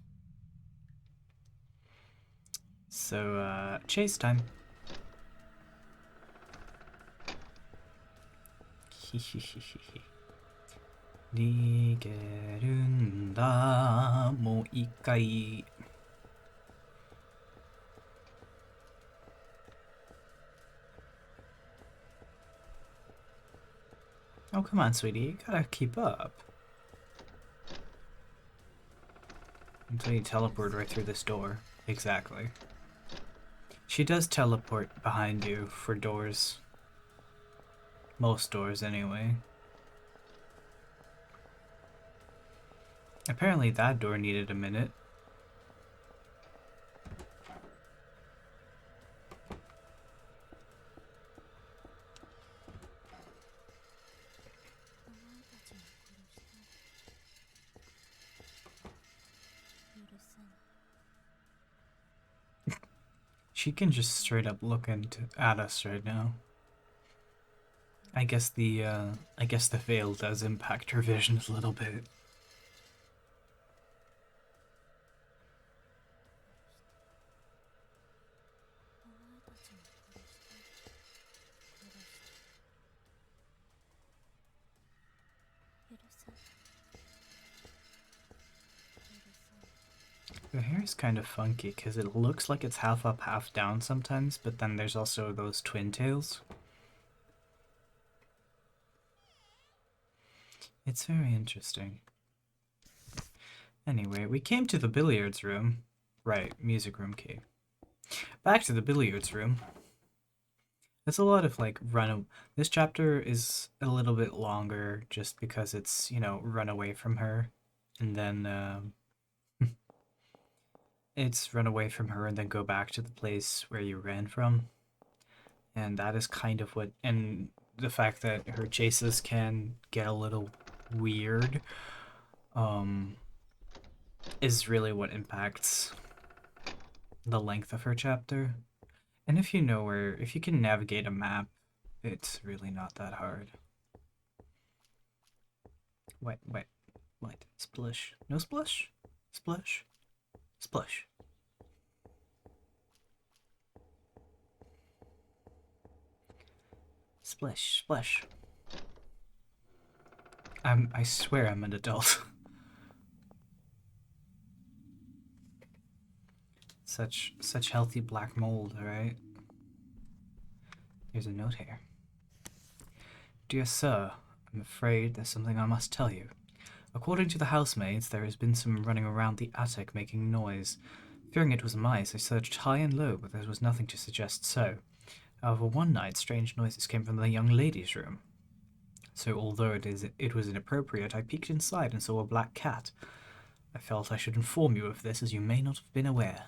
So, chase time. Hihihihi. 逃げるんだ、もう一回。Oh, come on, sweetie. You gotta keep up. Until you teleport right through this door. Exactly. She does teleport behind you for doors. Most doors, anyway. Apparently that door needed a minute. She can just straight up look at us right now. I guess the veil does impact her vision a little bit. Her hair is kind of funky because it looks like it's half up, half down sometimes, but then there's also those twin tails. It's very interesting. Anyway, we came to the billiards room. Right, music room key. Back to the billiards room. There's a lot of like this chapter is a little bit longer just because it's, you know, run away from her. And then it's run away from her and then go back to the place where you ran from. And that is kind of what, and the fact that her chases can get a little weird is really what impacts the length of her chapter. And if you know if you can navigate a map, it's really not that hard. Wait, splish. No splish? Splish? Splish. Splish, splish. I swear I'm an adult. Such healthy black mold, right? There's a note here. Dear sir, I'm afraid there's something I must tell you. According to the housemaids, there has been some running around the attic making noise. Fearing it was mice, I searched high and low, but there was nothing to suggest so. However, one night, strange noises came from the young lady's room. So although it was inappropriate, I peeked inside and saw a black cat. I felt I should inform you of this, as you may not have been aware.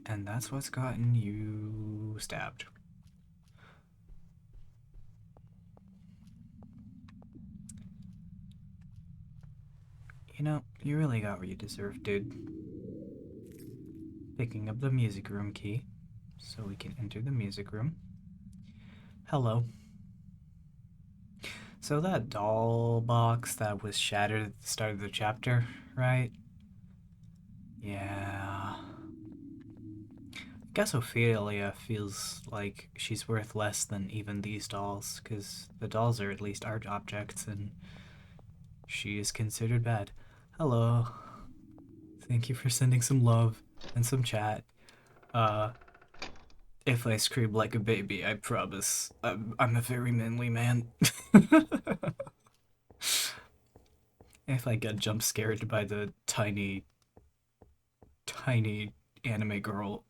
And that's what's gotten you stabbed. You know, you really got what you deserved, dude. Picking up the music room key, so we can enter the music room. Hello. So that doll box that was shattered at the start of the chapter, right? Yeah. I guess Ophelia feels like she's worth less than even these dolls, because the dolls are at least art objects, and she is considered bad. Hello. Thank you for sending some love and some chat. If I scream like a baby, I promise. I'm a very manly man. If I get jump scared by the tiny anime girl,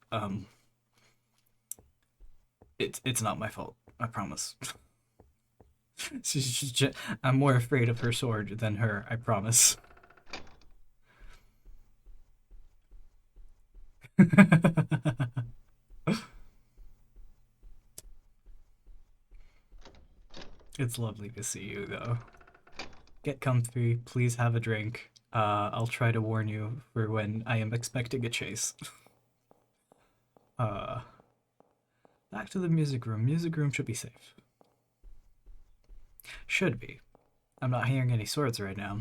it's not my fault. I promise. I'm more afraid of her sword than her. I promise. It's lovely to see you, though. Get comfy. Please have a drink. I'll try to warn you for when I am expecting a chase. Back to the music room. Music room should be safe. Should be. I'm not hearing any swords right now,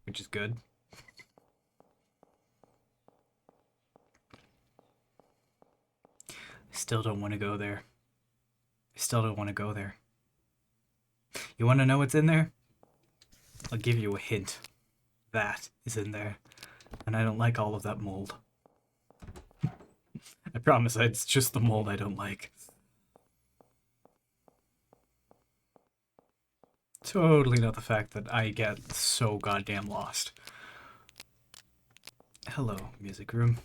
which is good. I still don't want to go there. I still don't want to go there. You want to know what's in there? I'll give you a hint. That is in there. And I don't like all of that mold. I promise it's just the mold I don't like. Totally not the fact that I get so goddamn lost. Hello, music room.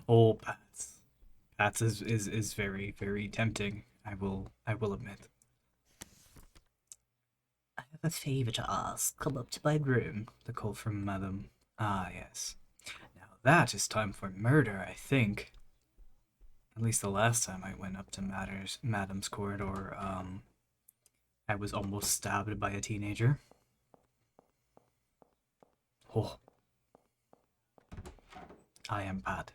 Oh, Pats. Pats is very, very tempting. I will admit. I have a favor to ask. Come up to my room. The call from Madam. Ah, yes. Now that is time for murder, I think. At least the last time I went up to Madam's corridor, I was almost stabbed by a teenager. Oh. I am bad.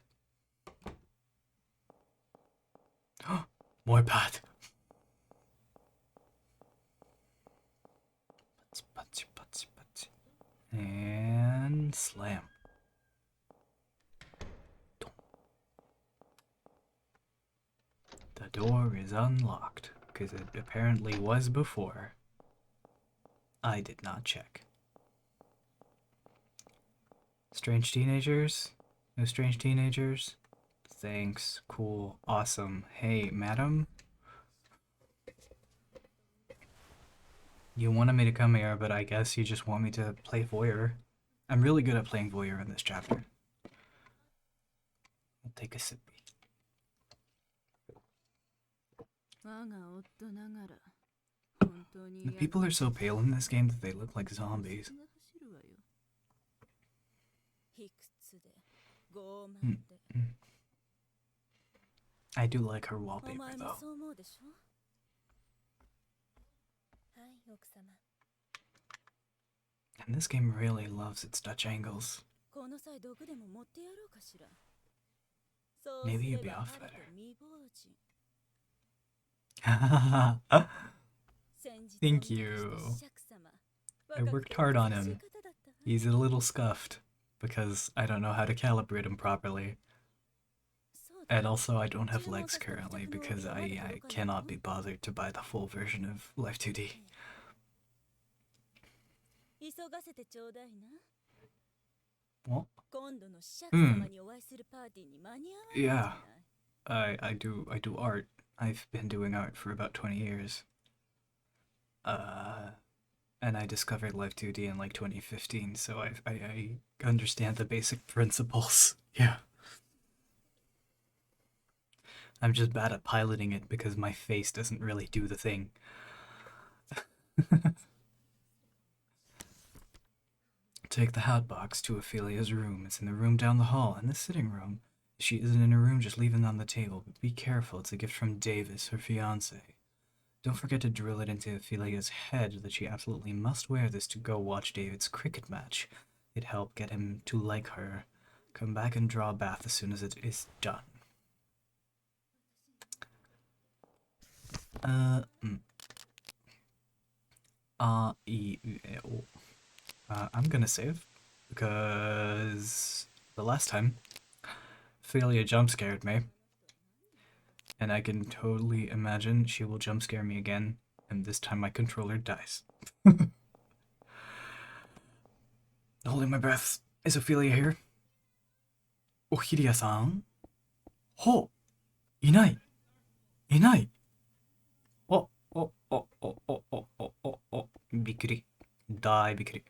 More bad. And slam. The door is unlocked, because it apparently was before. I did not check. Strange teenagers? No strange teenagers? Thanks. Cool. Awesome. Hey, madam? You wanted me to come here, but I guess you just want me to play voyeur. I'm really good at playing voyeur in this chapter. I'll take a sip. The people are so pale in this game that they look like zombies. I do like her wallpaper, though. And this game really loves its Dutch angles. Maybe you'd be off better. Thank you. I worked hard on him. He's a little scuffed because I don't know how to calibrate him properly. And also I don't have legs currently because I cannot be bothered to buy the full version of Life 2D. What? Yeah. I do art. I've been doing art for about 20 years. And I discovered Life 2D in like 2015, so I understand the basic principles. Yeah. I'm just bad at piloting it because my face doesn't really do the thing. Take the hat box to Ophelia's room. It's in the room down the hall, in the sitting room. If she isn't in her room, just leave it on the table. But be careful, it's a gift from Davis, her fiancé. Don't forget to drill it into Ophelia's head that she absolutely must wear this to go watch David's cricket match. It'd help get him to like her. Come back and draw a bath as soon as it is done. I'm gonna save because the last time Ophelia jump scared me, and I can totally imagine she will jump scare me again, and this time my controller dies. Holding my breath. Is Ophelia here? Ophelia-san? Ho! Inai! Inai! Oh. Bikuri. Die, bikuri.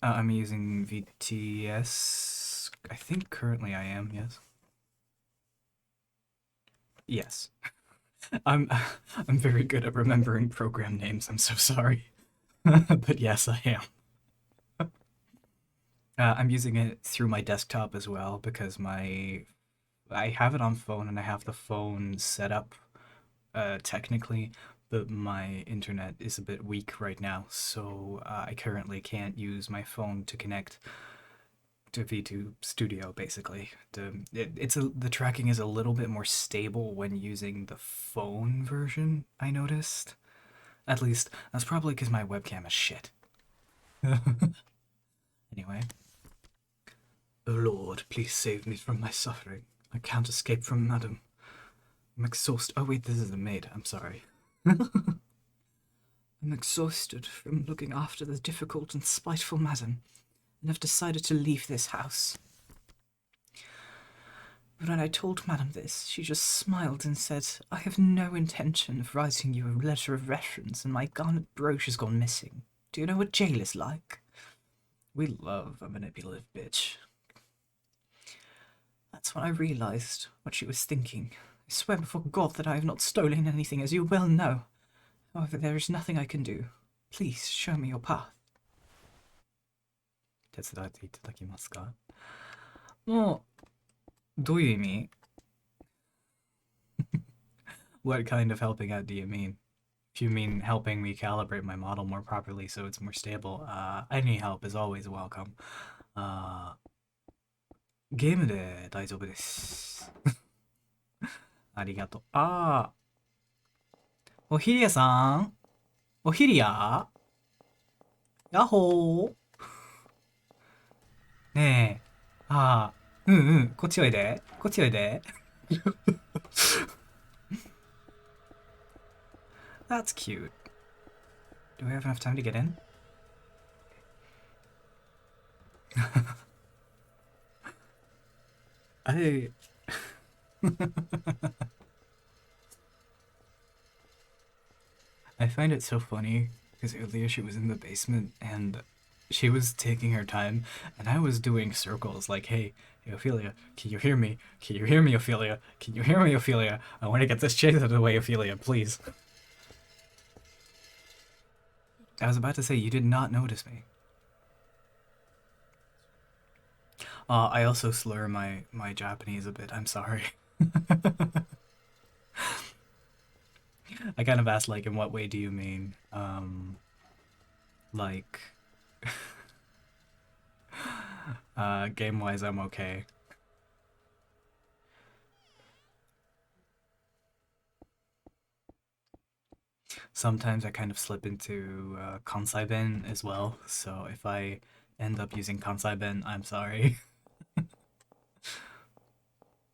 I'm using VTS. I think currently I am, yes. Yes. I'm very good at remembering program names, I'm so sorry. But yes, I am. I'm using it through my desktop as well because I have it on phone and I have the phone set up technically, but my internet is a bit weak right now, so I currently can't use my phone to connect to V2 Studio. Basically, the tracking is a little bit more stable when using the phone version. I noticed. At least that's probably because my webcam is shit. Anyway. Oh Lord, please save me from my suffering. I can't escape from Madam. I'm exhausted. Oh wait, this is the maid. I'm sorry. I'm exhausted from looking after the difficult and spiteful Madam, and have decided to leave this house. But when I told Madam this, she just smiled and said, I have no intention of writing you a letter of reference, and my garnet brooch has gone missing. Do you know what jail is like? We love a manipulative bitch. That's when I realized what she was thinking. I swear before God that I have not stolen anything, as you well know. However, there is nothing I can do. Please show me your path. 手伝っていただけますか？もう、どういう意味？ What kind of helping out do you mean? If you mean helping me calibrate my model more properly so it's more stable, any help is always welcome. ゲームで大丈夫です。ありがとう。オヒリアさん？オヒリア？ヤッホー。ねえ。うんうん。こっちおいで。こっちおいで。That's cute. Do we have enough time to get in? I find it so funny because earlier she was in the basement and she was taking her time and I was doing circles like, hey, Ophelia, can you hear me? Can you hear me, Ophelia? Can you hear me, Ophelia? I want to get this chase out of the way, Ophelia, please. I was about to say, you did not notice me. I also slur my Japanese a bit, I'm sorry. I kind of asked, like, in what way do you mean? Like, game-wise, I'm okay. Sometimes I kind of slip into Kansai Ben as well, so if I end up using Kansai Ben, I'm sorry.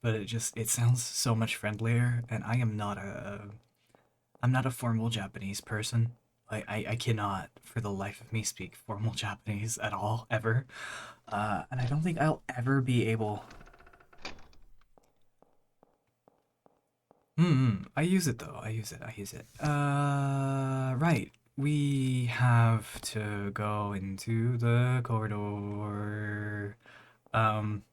But it sounds so much friendlier, and I'm not a formal Japanese person. I cannot, for the life of me, speak formal Japanese at all, ever. And I don't think I'll ever be able... I use it though, I use it. Right. We have to go into the corridor. I'm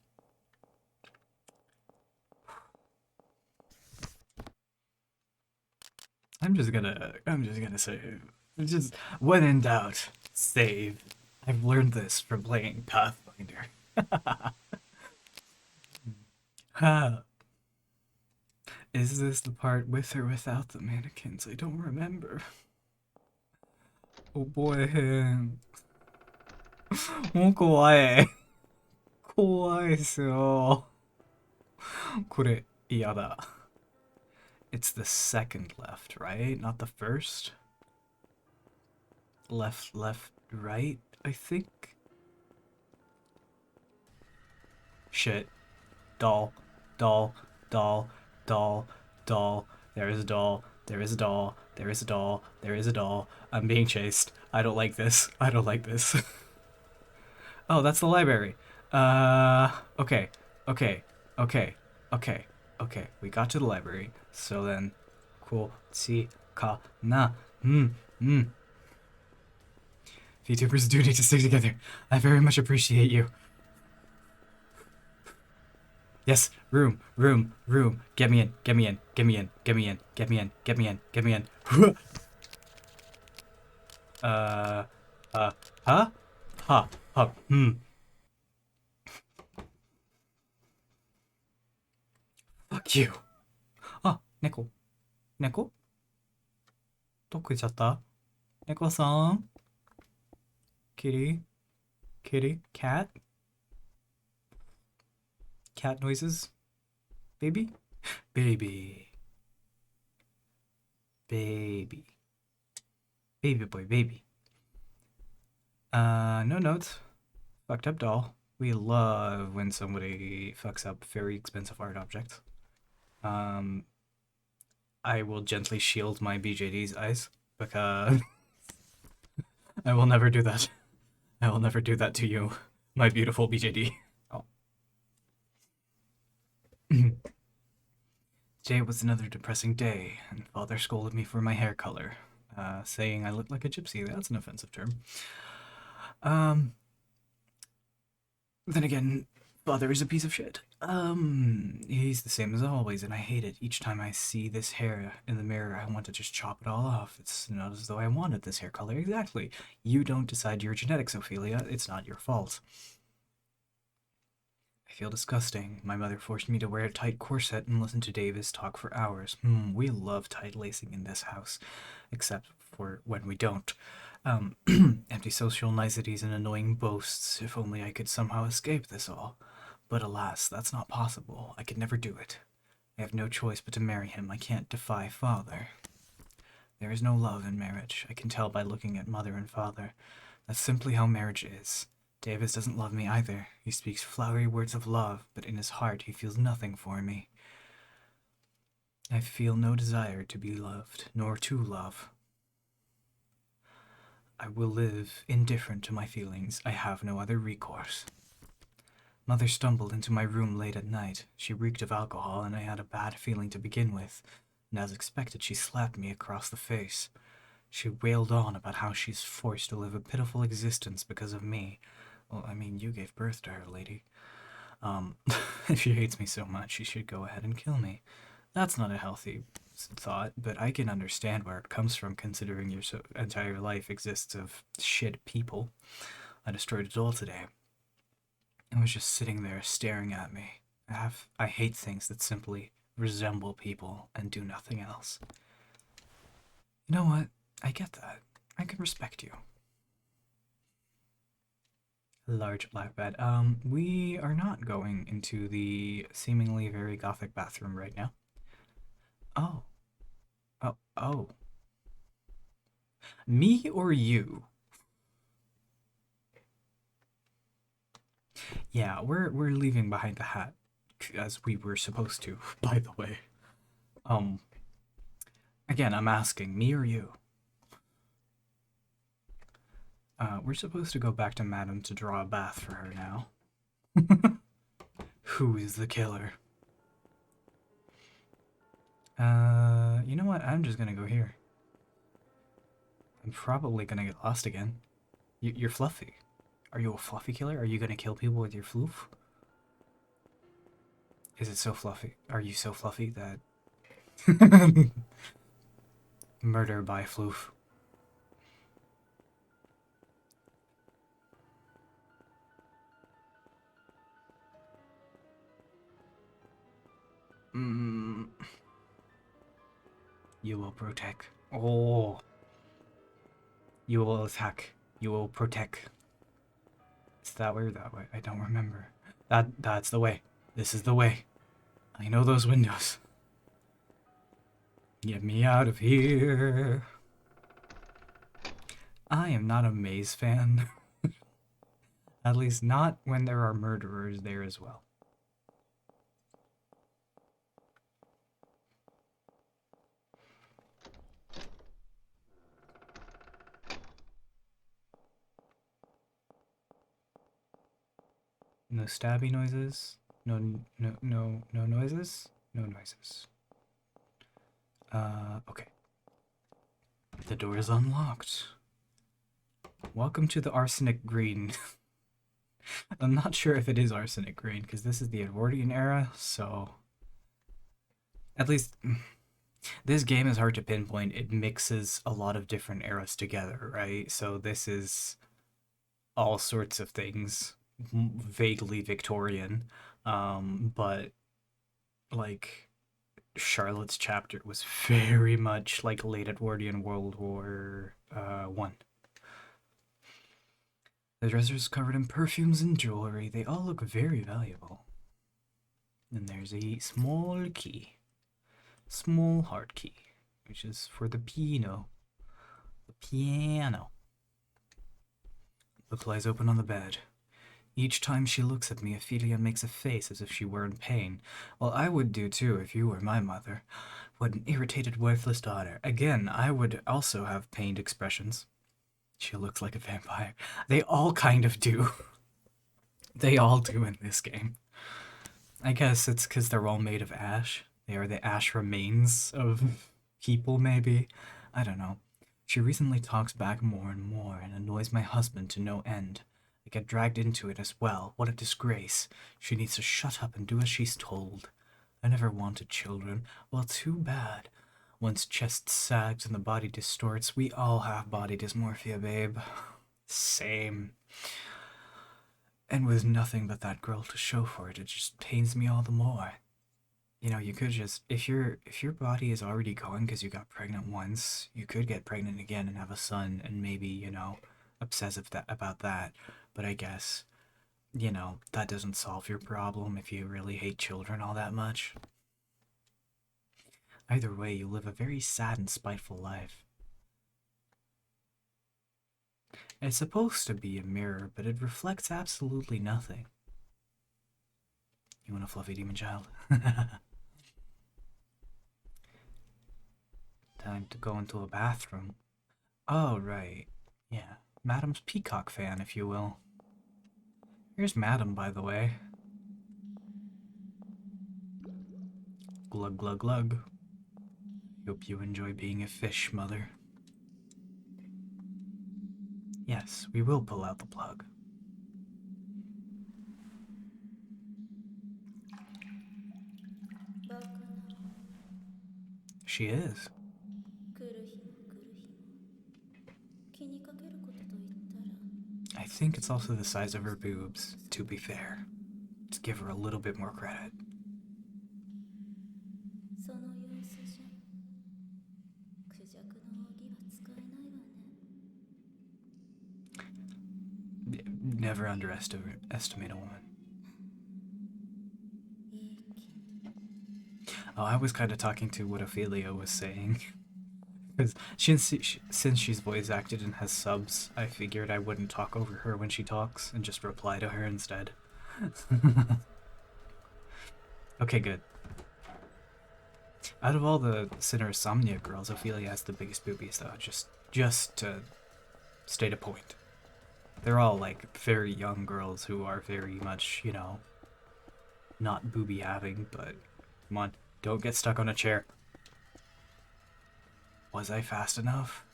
just gonna save. Just when in doubt, save. I've learned this from playing Pathfinder. Is this the part with or without the mannequins? I don't remember. Oh boy. もう怖い。怖いっすよ。これ嫌だ。It's the second left, right? Not the first? Left, right, I think? Shit. Doll. There is a doll. I'm being chased. I don't like this. Oh, that's the library. Okay. We got to the library. So then, cool. See, ka, na, VTubers do need to stick together. I very much appreciate you. Yes, room. Get me in. Huh? Fuck you. Ah, nickel. 猫どこ行っちゃった猫さん Kitty? Kitty? Cat? Cat noises? Baby? Baby. Baby. Baby boy, baby. No notes. Fucked up doll. We love when somebody fucks up very expensive art objects. Um, I will gently shield my BJD's eyes because I will never do that. I will never do that to you, my beautiful BJD. Oh. Today was another depressing day, and father scolded me for my hair color, saying I look like a gypsy. That's an offensive term. Then again, father is a piece of shit. He's the same as always, and I hate it. Each time I see this hair in the mirror, I want to just chop it all off. It's not as though I wanted this hair color exactly. You don't decide your genetics, Ophelia. It's not your fault. I feel disgusting. My mother forced me to wear a tight corset and listen to Davis talk for hours. We love tight lacing in this house, except for when we don't. Empty social niceties and annoying boasts. If only I could somehow escape this all. But alas, that's not possible. I could never do it. I have no choice but to marry him. I can't defy father. There is no love in marriage. I can tell by looking at mother and father. That's simply how marriage is. Davis doesn't love me either. He speaks flowery words of love, but in his heart he feels nothing for me. I feel no desire to be loved, nor to love. I will live indifferent to my feelings. I have no other recourse. Mother stumbled into my room late at night. She reeked of alcohol, and I had a bad feeling to begin with. And as expected, she slapped me across the face. She wailed on about how she's forced to live a pitiful existence because of me. Well, I mean, you gave birth to her, lady. If she hates me so much, she should go ahead and kill me. That's not a healthy thought, but I can understand where it comes from, considering your entire life exists of shit people. I destroyed it all today. I was just sitting there staring at me. I hate things that simply resemble people and do nothing else. You know what? I get that. I can respect you. Large black bed. We are not going into the seemingly very gothic bathroom right now. Oh. Oh. Me or you? Yeah, we're leaving behind the hat, as we were supposed to, by the way. Again, I'm asking, me or you? We're supposed to go back to Madame to draw a bath for her now. Who is the killer? You know what? I'm just gonna go here. I'm probably gonna get lost again. You're fluffy. Are you a fluffy killer? Are you gonna kill people with your floof? Is it so fluffy? Are you so fluffy that... Murder by floof. You will protect. Oh. You will attack. You will protect. Is that way or that way? I don't remember. That's the way. This is the way. I know those windows. Get me out of here. I am not a Maze fan. At least not when there are murderers there as well. No stabby noises. No noises. No noises. Okay. The door is unlocked. Welcome to the Arsenic Green. I'm not sure if it is Arsenic Green, because this is the Edwardian era, so... At least, this game is hard to pinpoint. It mixes a lot of different eras together, right? So this is all sorts of things, vaguely Victorian, but, like, Charlotte's chapter was very much like late Edwardian World War One. The dressers covered in perfumes and jewelry. They all look very valuable. And there's a small key. Small heart key. Which is for the piano. The piano. Book lies open on the bed. Each time she looks at me, Ophelia makes a face as if she were in pain. Well, I would do too if you were my mother. What an irritated, worthless daughter. Again, I would also have pained expressions. She looks like a vampire. They all kind of do. They all do in this game. I guess it's because they're all made of ash. They are the ash remains of people, maybe. I don't know. She recently talks back more and more and annoys my husband to no end. I get dragged into it as well. What a disgrace. She needs to shut up and do as she's told. I never wanted children. Well, too bad. Once chest sags and the body distorts, we all have body dysmorphia, babe. Same. And with nothing but that girl to show for it, it just pains me all the more. You know, you could just, if your body is already going because you got pregnant once, you could get pregnant again and have a son and maybe, you know, obsess about that. But I guess, you know, that doesn't solve your problem if you really hate children all that much. Either way, you live a very sad and spiteful life. It's supposed to be a mirror, but it reflects absolutely nothing. You want a fluffy demon child? Time to go into a bathroom. Oh, right. Yeah. Madam's peacock fan, if you will. Here's Madam, by the way. Glug, glug, glug. Hope you enjoy being a fish, Mother. Yes, we will pull out the plug. She is. I think it's also the size of her boobs, to be fair. Let's give her a little bit more credit. Never underestimate a woman. Oh, I was kind of talking to what Ophelia was saying. Because since she's voice acted and has subs, I figured I wouldn't talk over her when she talks and just reply to her instead. Okay, good. Out of all the Cineris Somnia girls, Ophelia has the biggest boobies, though, just to state a point. They're all, like, very young girls who are very much, you know, not booby-having, but come on, don't get stuck on a chair. Was I fast enough?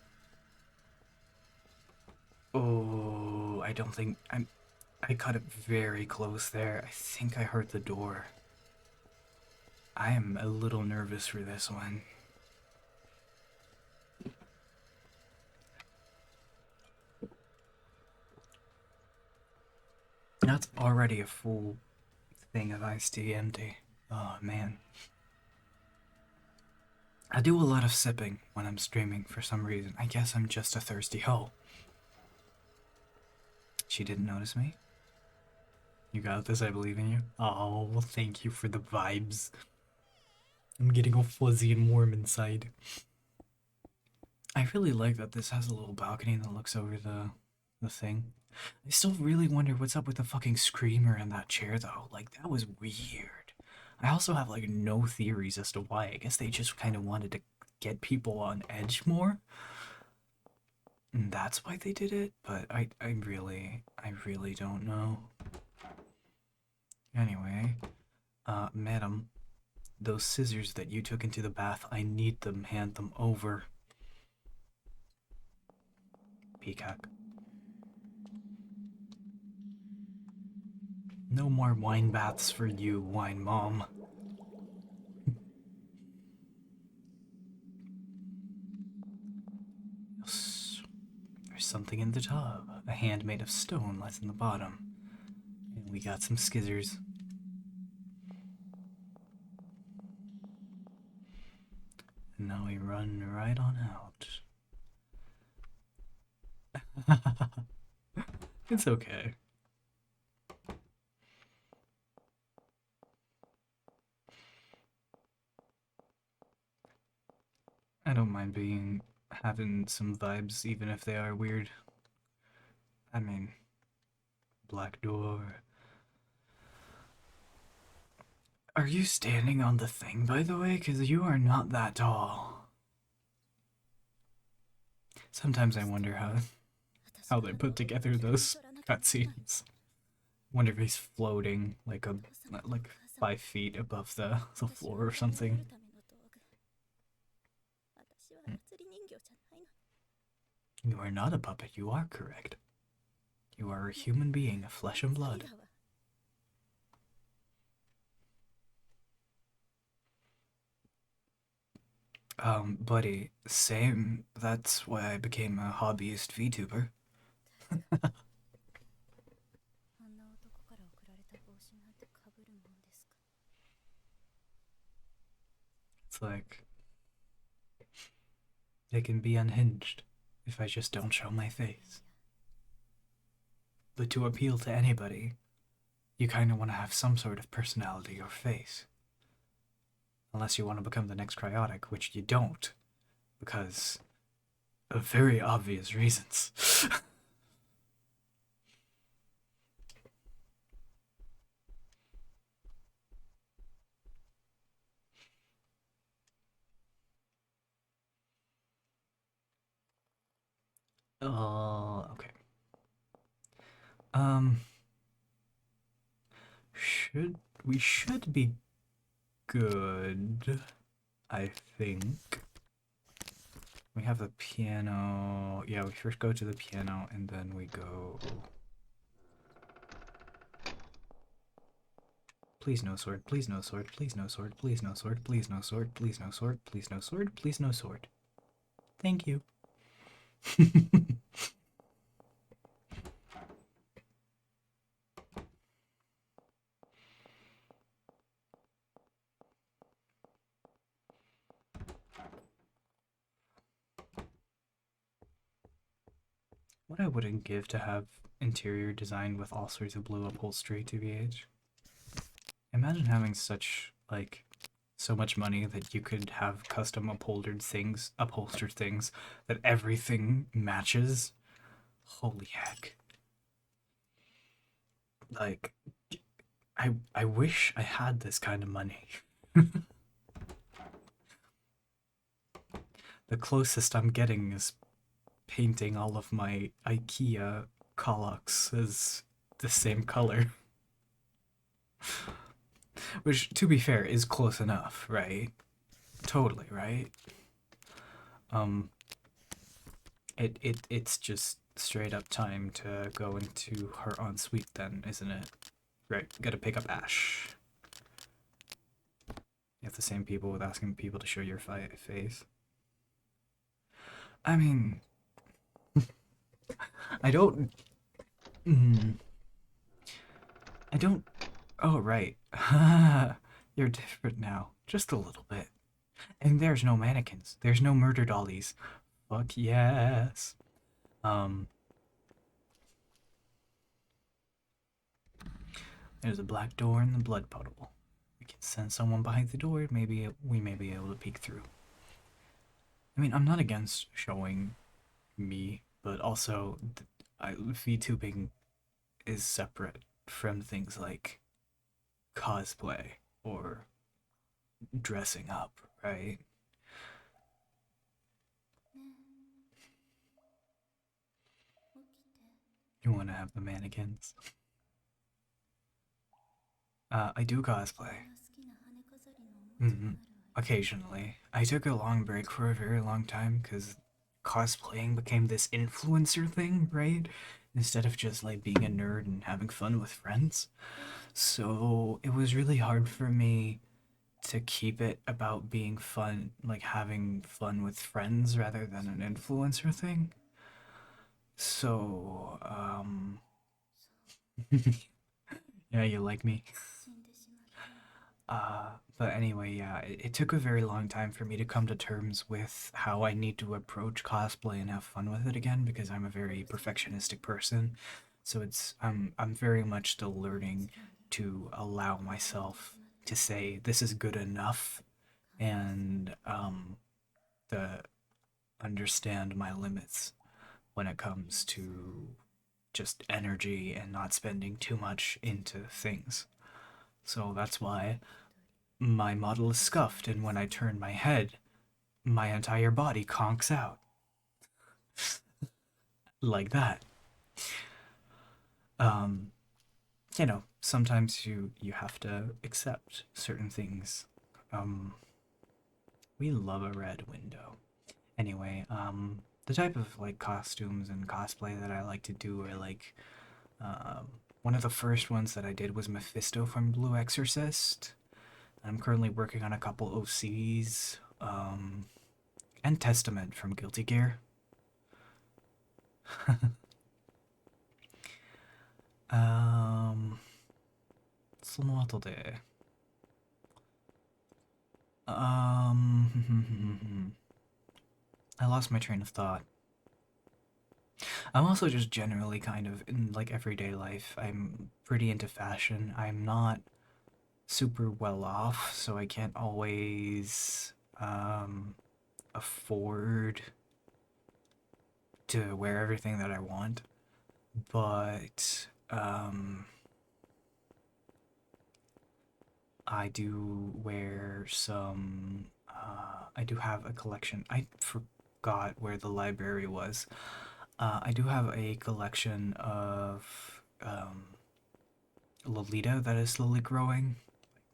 Oh, I don't think I cut it very close there. I think I heard the door. I am a little nervous for this one. That's already a full thing of iced tea empty. Oh, man. I do a lot of sipping when I'm streaming for some reason. I guess I'm just a thirsty hoe. She didn't notice me? You got this, I believe in you. Oh, well, thank you for the vibes. I'm getting all fuzzy and warm inside. I really like that this has a little balcony that looks over the thing. I still really wonder what's up with the fucking screamer in that chair, though. Like, that was weird. I also have, like, no theories as to why. I guess they just kind of wanted to get people on edge more. And that's why they did it, but I really don't know. Anyway, madam, those scissors that you took into the bath, I need them. Hand them over. Peacock. No more wine baths for you, wine mom. There's something in the tub. A hand made of stone lies in the bottom. And we got some skizzers. And now we run right on out. It's okay. I don't mind having some vibes even if they are weird. I mean, black door. Are you standing on the thing, by the way? Because you are not that tall. Sometimes I wonder how they put together those cutscenes. Wonder if he's floating like 5 feet above the floor or something. You are not a puppet, you are correct. You are a human being of flesh and blood. Buddy, same. That's why I became a hobbyist VTuber. It's like, they can be unhinged if I just don't show my face. But to appeal to anybody, you kind of want to have some sort of personality or face. Unless you want to become the next Cryotic, which you don't, because of very obvious reasons. Okay. Um, we should be good, I think. We have the piano. Yeah, we first go to the piano and then we go. Please no sword, please no sword, please no sword, please no sword, please no sword, please no sword, please no sword, please no sword. Thank you. What I wouldn't give to have interior design with all sorts of blue upholstery, TBH. Imagine having so much money that you could have custom upholstered things that everything matches. Holy heck. Like, I wish I had this kind of money. The closest I'm getting is painting all of my IKEA Colocs as the same color. Which, to be fair, is close enough, right? Totally, right? It's just straight up time to go into her ensuite then, isn't it? Right, gotta pick up Ash. You have the same people with asking people to show your face. I mean, I don't. I don't. Oh, right. You're different now. Just a little bit. And there's no mannequins. There's no murder dollies. Fuck yes. There's a black door and the blood puddle. We can send someone behind the door. Maybe we may be able to peek through. I mean, I'm not against showing me, but also VTubing is separate from things like cosplay or dressing up, right? You want to have the mannequins. I do cosplay. Occasionally. I took a long break for a very long time because cosplaying became this influencer thing, right? Instead of just like being a nerd and having fun with friends. So it was really hard for me to keep it about being fun, like having fun with friends rather than an influencer thing. So, yeah, you like me. But anyway, yeah, it took a very long time for me to come to terms with how I need to approach cosplay and have fun with it again because I'm a very perfectionistic person. So I'm very much still learning to allow myself to say this is good enough and to understand my limits when it comes to just energy and not spending too much into things. So that's why my model is scuffed, and when I turn my head, my entire body conks out. Like that. Um, sometimes you have to accept certain things. Um, we love a red window. Anyway, the type of like costumes and cosplay that I like to do are like one of the first ones that I did was Mephisto from Blue Exorcist. I'm currently working on a couple OCs, and Testament from Guilty Gear. その後で、I lost my train of thought. I'm also just generally kind of in like everyday life. I'm pretty into fashion. I'm not super well off, so I can't always afford to wear everything that I want. But I do wear some. I do have a collection. I forgot where the library was. I do have a collection of Lolita that is slowly growing,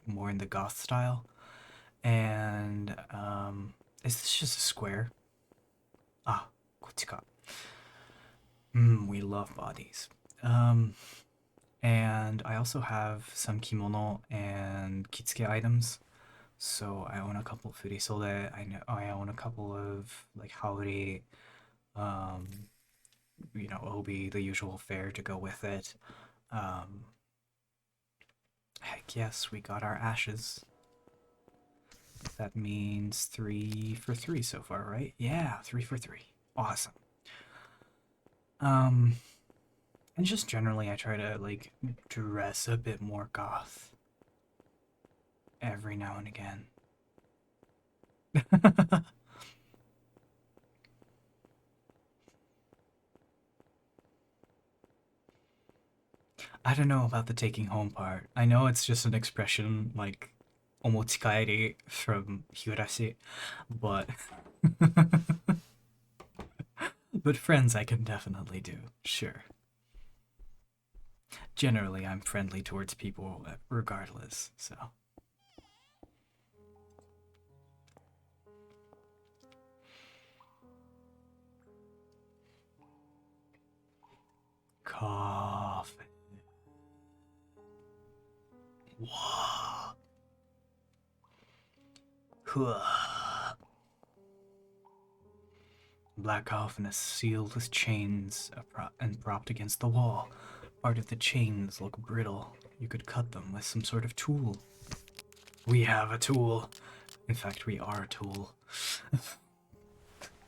more in the goth style. And is this just a square? Ah, こっちか. We love bodies. And I also have some kimono and kitsuke items. So I own a couple of furisode. I own a couple of like haori, um, obi, the usual fare to go with it. Heck yes, we got our ashes. That means 3 for 3 so far, right? Yeah, 3 for 3. Awesome. And just generally I try to like dress a bit more goth every now and again. I don't know about the taking home part. I know it's just an expression like omochikaeri from Higurashi, but but friends I can definitely do. Sure. Generally I'm friendly towards people regardless, so coffee. Whoa. Black coffin is sealed with chains and propped against the wall. Part of the chains look brittle. You could cut them with some sort of tool. We have a tool. In fact, we are a tool.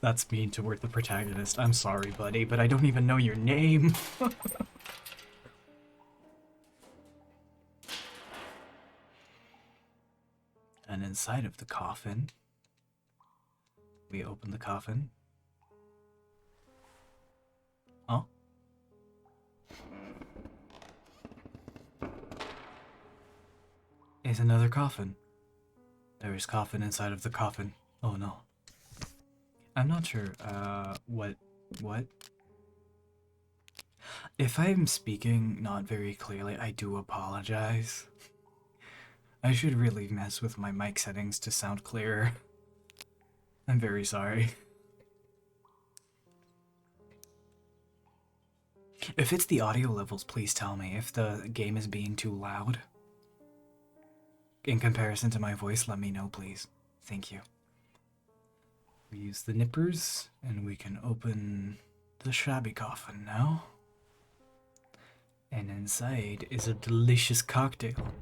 That's mean toward the protagonist. I'm sorry, buddy, but I don't even know your name. And inside of the coffin, we open the coffin. Oh. Is another coffin. There is coffin inside of the coffin. Oh no. I'm not sure, what? If I'm speaking not very clearly, I do apologize. I should really mess with my mic settings to sound clearer. I'm very sorry. If it's the audio levels, please tell me. If the game is being too loud in comparison to my voice, let me know, please. Thank you. We use the nippers, and we can open the shabby coffin now. And inside is a delicious cocktail.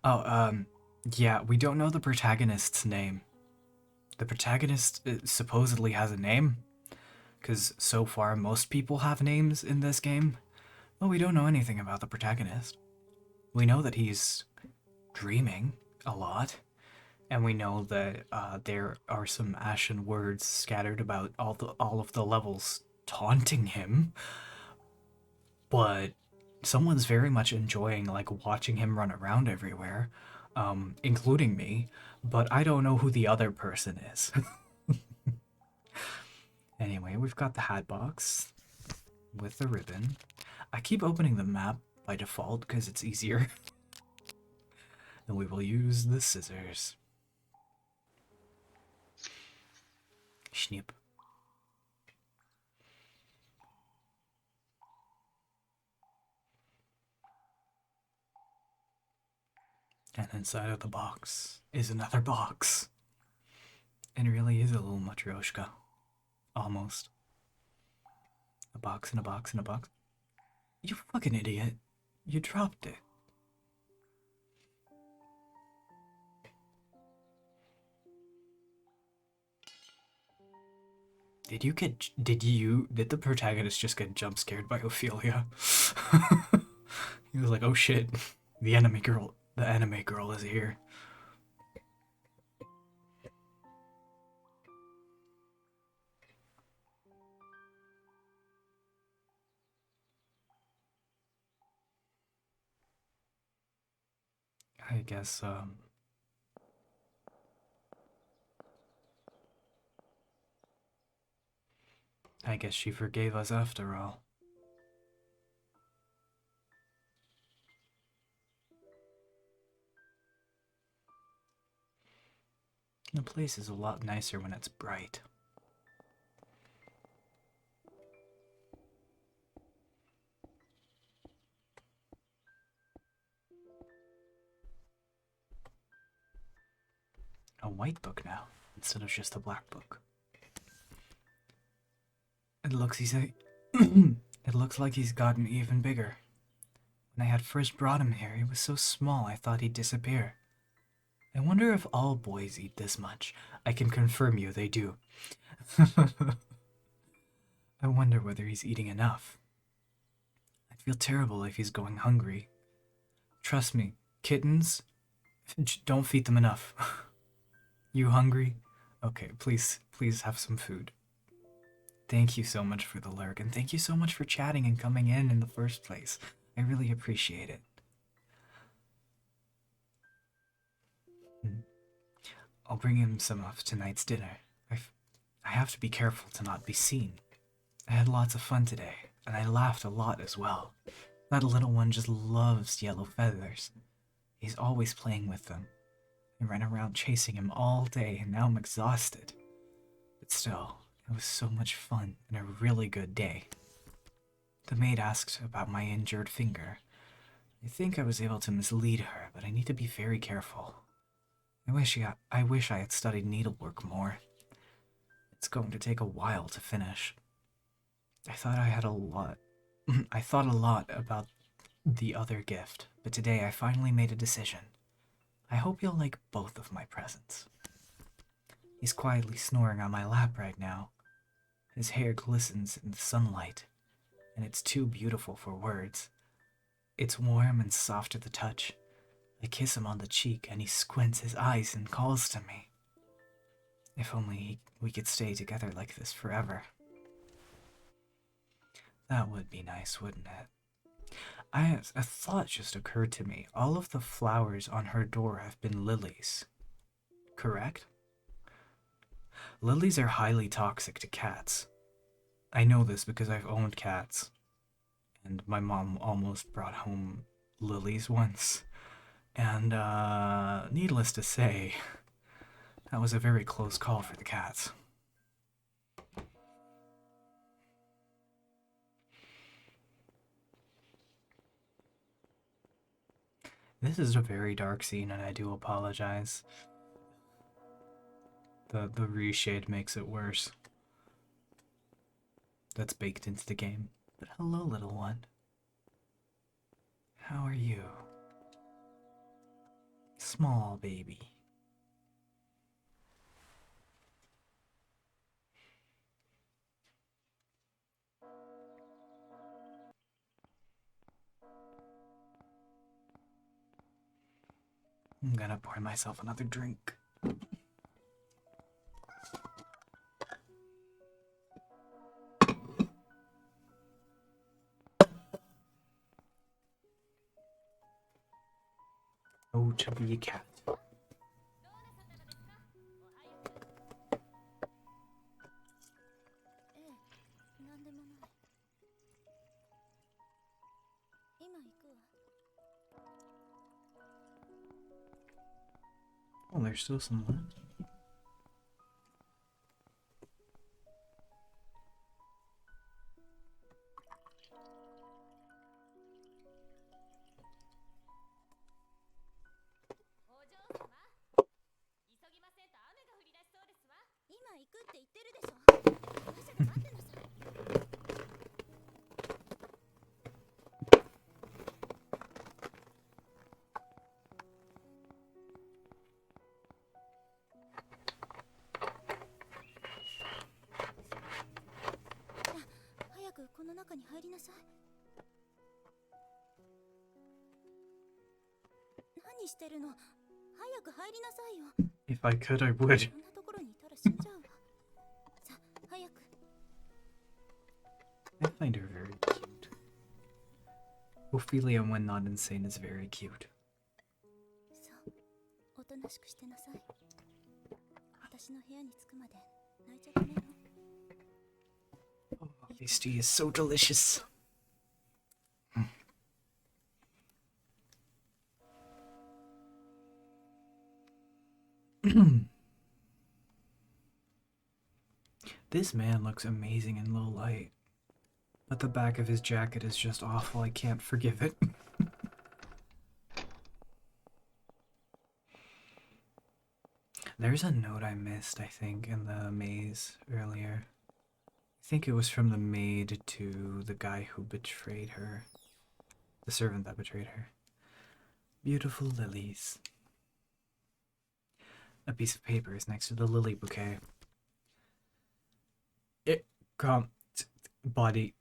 Oh, yeah, we don't know the protagonist's name. The protagonist supposedly has a name, because so far most people have names in this game, but we don't know anything about the protagonist. We know that he's dreaming a lot, and we know that there are some ashen words scattered about all of the levels taunting him, but someone's very much enjoying like watching him run around everywhere, including me, but I don't know who the other person is. Anyway, we've got the hat box with the ribbon. I keep opening the map by default because it's easier. And we will use the scissors. Snip. And inside of the box is another box. And it really is a little matryoshka. Almost. A box and a box and a box. You fucking idiot. You dropped it. Did the protagonist just get jump scared by Ophelia? He was like, oh shit, the anime girl is here. I guess, I guess she forgave us after all. The place is a lot nicer when it's bright. A white book now, instead of just a black book. It looks like he's gotten even bigger. When I had first brought him here, he was so small I thought he'd disappear. I wonder if all boys eat this much. I can confirm you they do. I wonder whether he's eating enough. I'd feel terrible if he's going hungry. Trust me, kittens, don't feed them enough. You hungry? Okay, please have some food. Thank you so much for the lurk, and thank you so much for chatting and coming in the first place. I really appreciate it. I'll bring him some of tonight's dinner. I have to be careful to not be seen. I had lots of fun today, and I laughed a lot as well. That little one just loves yellow feathers. He's always playing with them. I ran around chasing him all day, and now I'm exhausted. But still, it was so much fun and a really good day. The maid asked about my injured finger. I think I was able to mislead her, but I need to be very careful. I wish I had studied needlework more. It's going to take a while to finish. I thought a lot about the other gift, but today I finally made a decision. I hope you'll like both of my presents. He's quietly snoring on my lap right now. His hair glistens in the sunlight, and it's too beautiful for words. It's warm and soft to the touch. I kiss him on the cheek, and he squints his eyes and calls to me. If only we could stay together like this forever. That would be nice, wouldn't it? A thought just occurred to me. All of the flowers on her door have been lilies. Correct? Lilies are highly toxic to cats. I know this because I've owned cats. And my mom almost brought home lilies once. And, needless to say, that was a very close call for the cats. This is a very dark scene, and I do apologize. The reshade makes it worse. That's baked into the game. But hello, little one. How are you? Small baby. I'm gonna pour myself another drink. Oh, to be a cat. ええ、なんでもない。今行くわ。 Oh, there's still some left. 今行くって言ってるでしょ。馬車で待ってなさい。早くこの中に入りなさい。何してるの？早く入りなさいよ。 If I could, I would. こんなところにいたら死んじゃうわ。さあ、早く。 I find her very cute. Ophelia, when not insane, is very cute. そう、おとなしくしてなさい。私の部屋に着くまで泣いちゃダメよ。 Oh, iced tea is so delicious. This man looks amazing in low light, but the back of his jacket is just awful. I can't forgive it. There's a note I missed, I think, in the maze earlier. I think it was from the maid to the guy who betrayed her. The servant that betrayed her. Beautiful lilies. A piece of paper is next to the lily bouquet. It body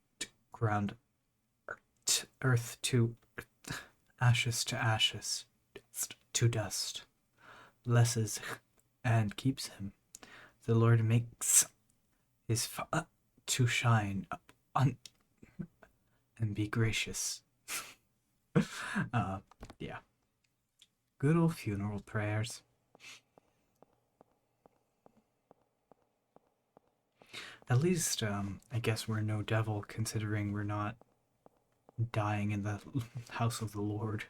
ground earth to ashes dust to dust, blesses and keeps him. The Lord makes his to shine up on and be gracious. Yeah. Good old funeral prayers. At least, I guess we're no devil, considering we're not dying in the house of the Lord.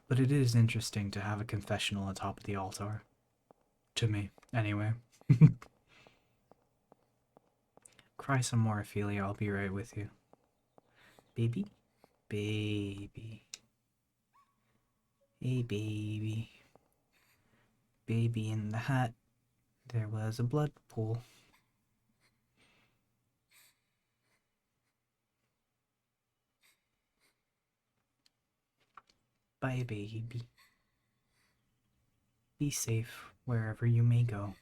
But it is interesting to have a confessional on top of the altar. To me, anyway. Cry some more, Ophelia. I'll be right with you. Baby? Baby. Hey, baby. Baby in the hat. There was a blood pool. Bye, baby. Be safe wherever you may go.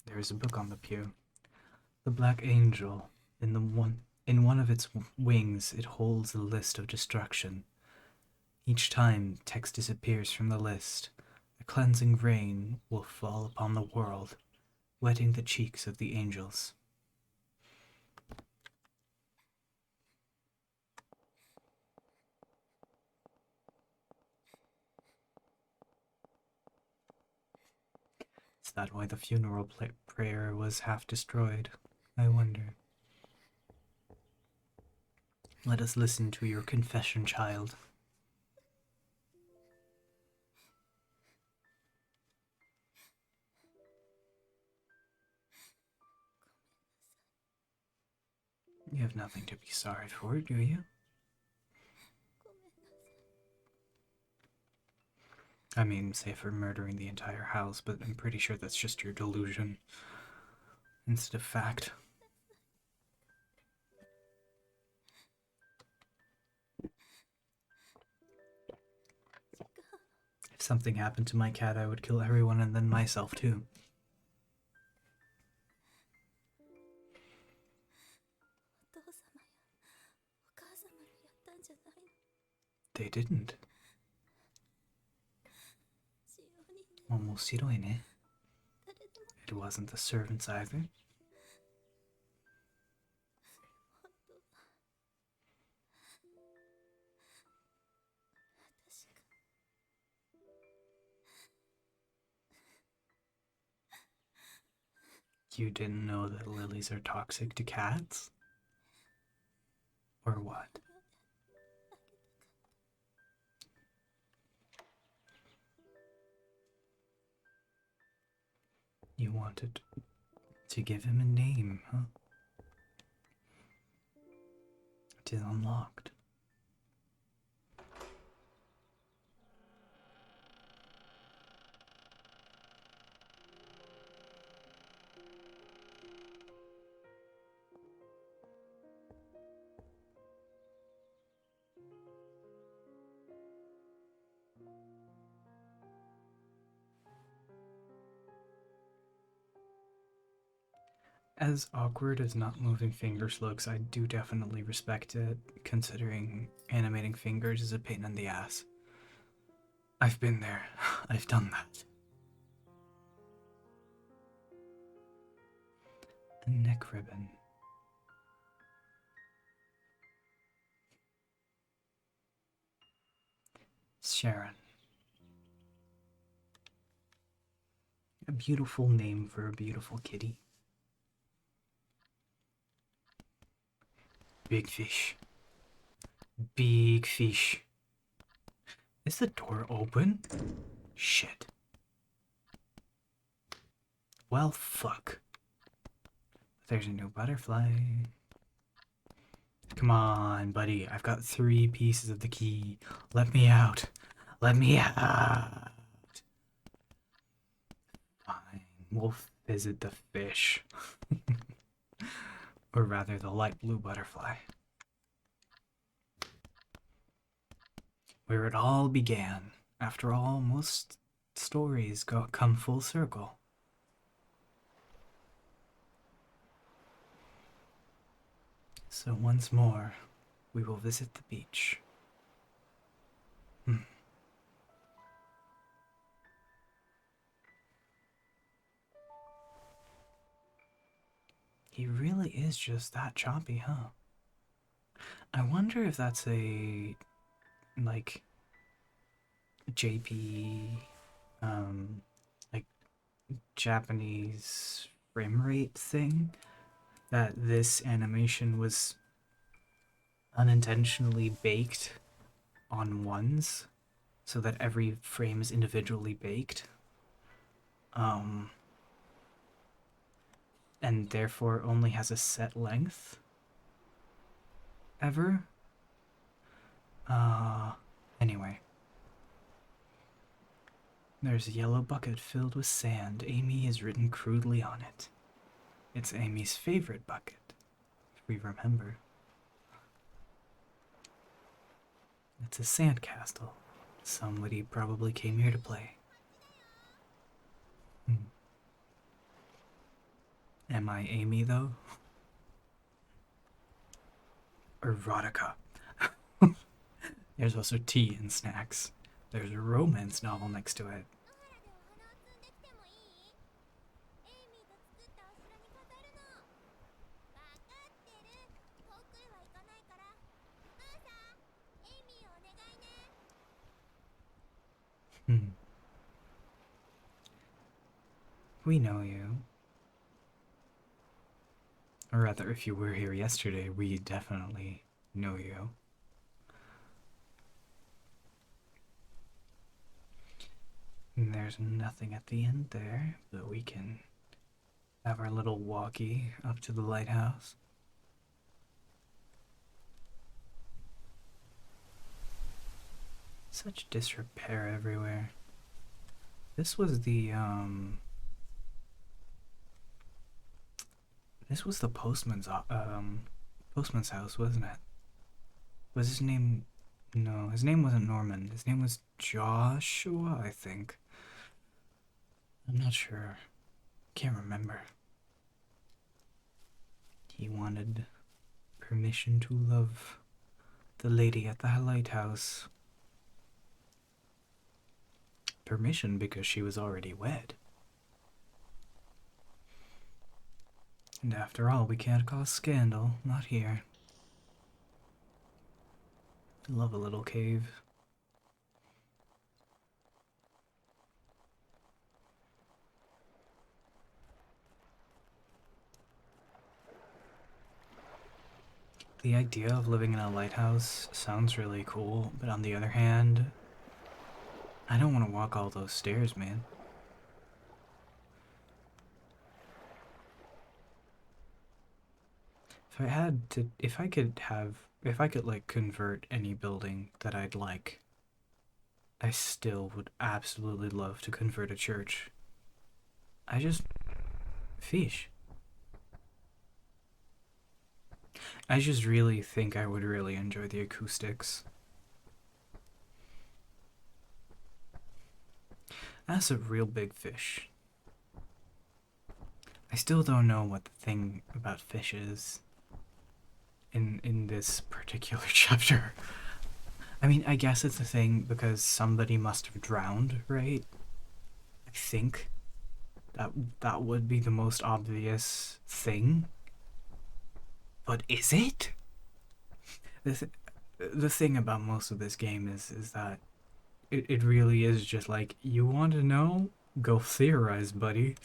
There is a book on the pew. The Black Angel. In one of its wings, it holds a list of destruction. Each time text disappears from the list, a cleansing rain will fall upon the world, wetting the cheeks of the angels. Is that why the funeral prayer was half destroyed? I wonder. Let us listen to your confession, child. You have nothing to be sorry for, do you? I mean, say for murdering the entire house, but I'm pretty sure that's just your delusion instead of fact. If something happened to my cat, I would kill everyone and then myself too. お父様やお母様がやったんじゃないの。 They didn't. 使用人で面白いね。誰でも It wasn't the servants either. 本当は私が You didn't know that lilies are toxic to cats? Or what? 無料であげたかった。 You wanted to give him a name, huh? It is unlocked. As awkward as not moving fingers looks, I do definitely respect it, considering animating fingers is a pain in the ass. I've been there. I've done that. A neck ribbon. Sharon. A beautiful name for a beautiful kitty. Big fish. Big fish. Is the door open? Shit. Well, fuck. There's a new butterfly. Come on, buddy. I've got 3 pieces of the key. Let me out. Let me out. Fine. We'll visit the fish. Or rather, the light blue butterfly. Where it all began. After all, most stories come full circle. So once more, we will visit the beach. He really is just that choppy, huh? I wonder if that's a, like, JP, like, Japanese frame rate thing? That this animation was unintentionally baked on ones, so that every frame is individually baked. And therefore only has a set length ever. Anyway. There's a yellow bucket filled with sand. Amy is written crudely on it. It's Amy's favorite bucket, if we remember. It's a sandcastle. Somebody probably came here to play. Am I Amy, though? Erotica. There's also tea and snacks. There's a romance novel next to it. We know you. Or rather, if you were here yesterday, we definitely know you. And there's nothing at the end there, but we can have our little walkie up to the lighthouse. Such disrepair everywhere. This was the, this was the postman's house, wasn't it? Was his name No, his name wasn't Norman. His name was Joshua, I think. I'm not sure. Can't remember. He wanted permission to love the lady at the lighthouse. Permission because she was already wed. And after all, we can't cause scandal. Not here. I love a little cave. The idea of living in a lighthouse sounds really cool, but on the other hand, I don't want to walk all those stairs, man. If I could like convert any building that I'd like, I still would absolutely love to convert a church. I just, fish. I just really think I would really enjoy the acoustics. That's a real big fish. I still don't know what the thing about fish is in this particular chapter. I mean, I guess it's a thing because somebody must have drowned, right? I think that would be the most obvious thing. But is it? The thing about most of this game is that it really is just like, you want to know? Go theorize, buddy.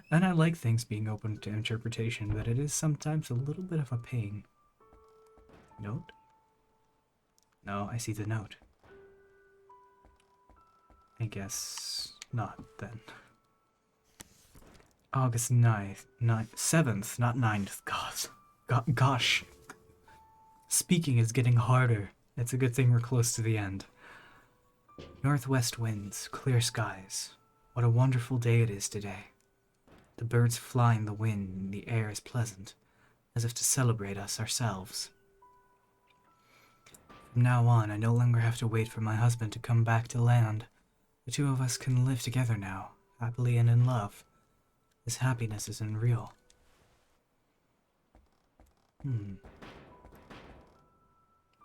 And I like things being open to interpretation, but it is sometimes a little bit of a pain. Note? No, I see the note. I guess not, then. August 7th, not 9th. Gosh. Speaking is getting harder. It's a good thing we're close to the end. Northwest winds, clear skies. What a wonderful day it is today. The birds fly in the wind and the air is pleasant, as if to celebrate us ourselves. From now on, I no longer have to wait for my husband to come back to land. The two of us can live together now, happily and in love. This happiness isn't real.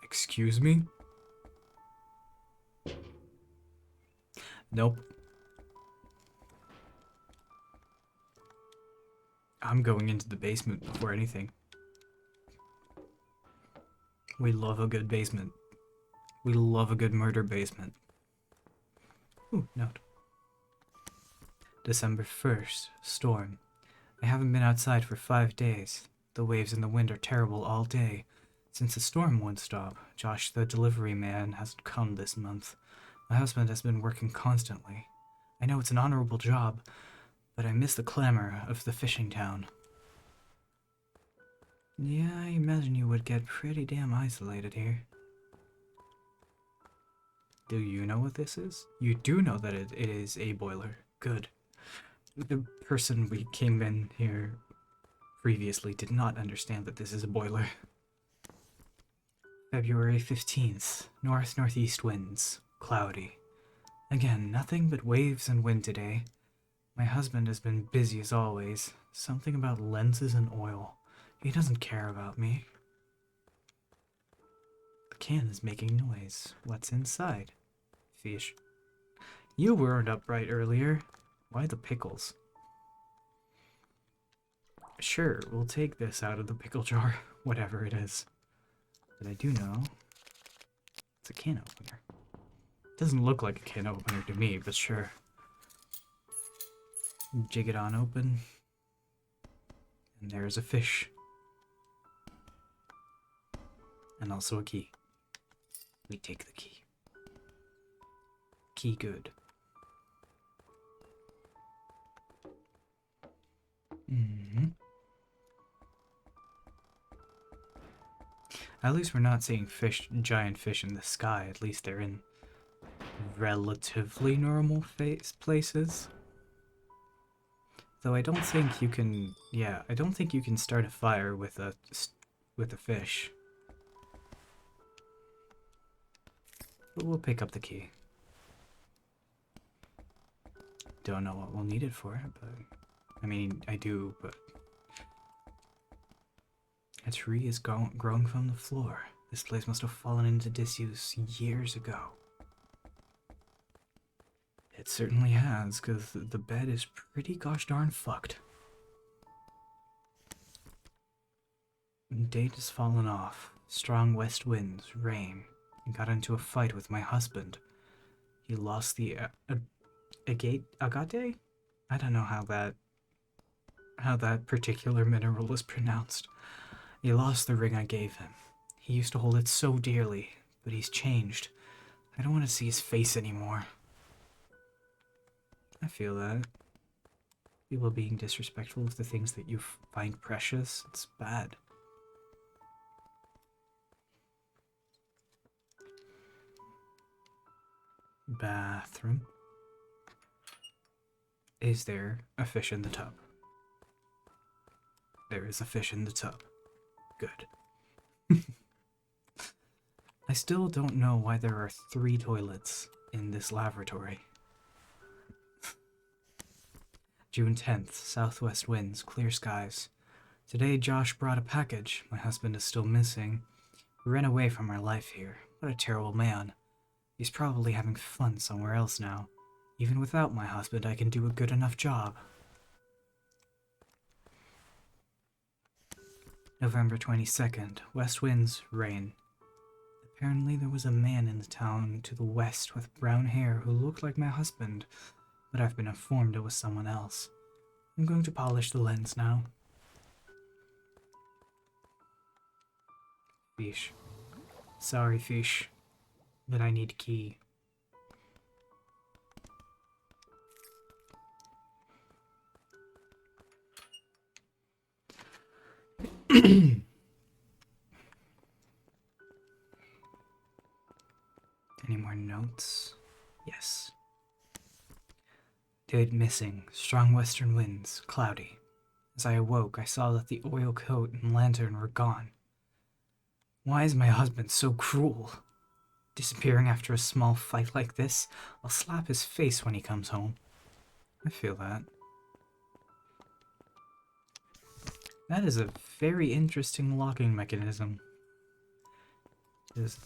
Excuse me? Nope. I'm going into the basement before anything. We love a good basement. We love a good murder basement. Ooh, note. December 1st, storm. I haven't been outside for 5 days. The waves and the wind are terrible all day. Since the storm won't stop, Josh, the delivery man, hasn't come this month. My husband has been working constantly. I know it's an honorable job, but I miss the clamor of the fishing town. Yeah, I imagine you would get pretty damn isolated here. Do you know what this is? You do know that it is a boiler. Good. The person we came in here previously did not understand that this is a boiler. February 15th. Northeast winds. Cloudy. Again, nothing but waves and wind today. My husband has been busy as always. Something about lenses and oil. He doesn't care about me. The can is making noise. What's inside? Fish. You weren't upright earlier. Why the pickles? Sure, we'll take this out of the pickle jar, whatever it is. But I do know it's a can opener. Doesn't look like a can opener to me, but sure. Jig it on open. And there's a fish. And also a key. We take the key. Key good. At least we're not seeing giant fish in the sky. At least they're in relatively normal places. Though I don't think you can. Yeah, I don't think you can start a fire with a fish. But we'll pick up the key. Don't know what we'll need it for, but... I mean, I do, but... A tree is growing from the floor. This place must have fallen into disuse years ago. It certainly has, because the bed is pretty gosh darn fucked. Date has fallen off. Strong west winds, rain. I got into a fight with my husband. He lost the agate? I don't know how that particular mineral is pronounced. He lost the ring I gave him. He used to hold it so dearly, but he's changed. I don't want to see his face anymore. I feel that. People being disrespectful of the things that you find precious, it's bad. Bathroom. Is there a fish in the tub? There is a fish in the tub. Good. I still don't know why there are 3 toilets in this lavatory. June 10th, southwest winds, clear skies. Today Josh brought a package. My husband is still missing. We ran away from our life here. What a terrible man. He's probably having fun somewhere else now. Even without my husband, I can do a good enough job. November 22nd, west winds, rain. Apparently there was a man in the town to the west with brown hair who looked like my husband, but I've been informed it was someone else. I'm going to polish the lens now. Fish. Sorry, fish, but I need key. Any more notes? Yes. Date missing. Strong western winds. Cloudy. As I awoke, I saw that the oil coat and lantern were gone. Why is my husband so cruel? Disappearing after a small fight like this? I'll slap his face when he comes home. I feel that. That is a very interesting locking mechanism. Just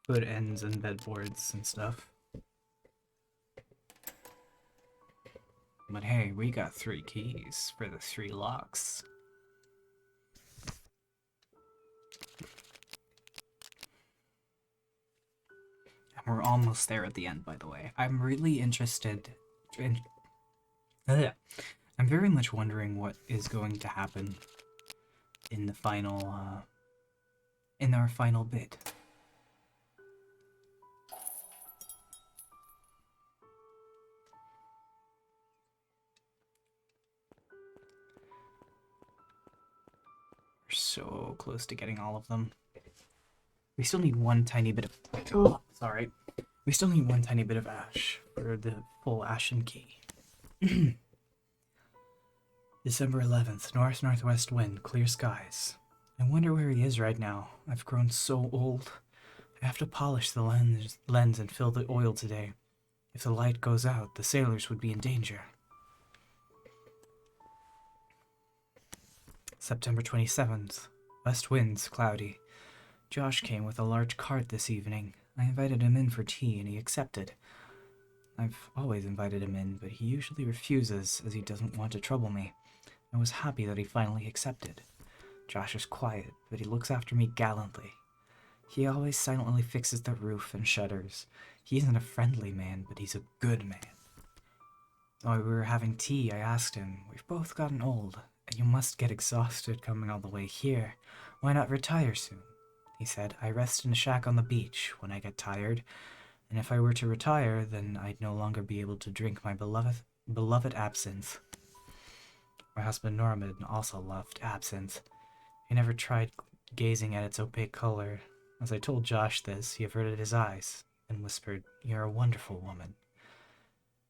foot ends and bedboards and stuff. But hey, we got 3 keys for the 3 locks. And we're almost there at the end, by the way. I'm really interested in... I'm very much wondering what is going to happen in the final, in our final bit. We're so close to getting all of them. We still need one tiny bit of... Oh, sorry. We still need one tiny bit of ash for the full ashen key. December 11th, north-northwest wind, clear skies. I wonder where he is right now. I've grown so old. I have to polish the lens and fill the oil today. If the light goes out, the sailors would be in danger. September 27th, west winds, cloudy. Josh came with a large cart this evening. I invited him in for tea and he accepted. I've always invited him in, but he usually refuses as he doesn't want to trouble me. I was happy that he finally accepted. Josh is quiet, but he looks after me gallantly. He always silently fixes the roof and shutters. He isn't a friendly man, but he's a good man. While we were having tea, I asked him, "We've both gotten old, and you must get exhausted coming all the way here. Why not retire soon?" He said, "I rest in a shack on the beach when I get tired, and if I were to retire, then I'd no longer be able to drink my beloved absinthe." My husband Norman also loved absinthe. He never tried gazing at its opaque color. As I told Josh this, he averted his eyes and whispered, "You're a wonderful woman."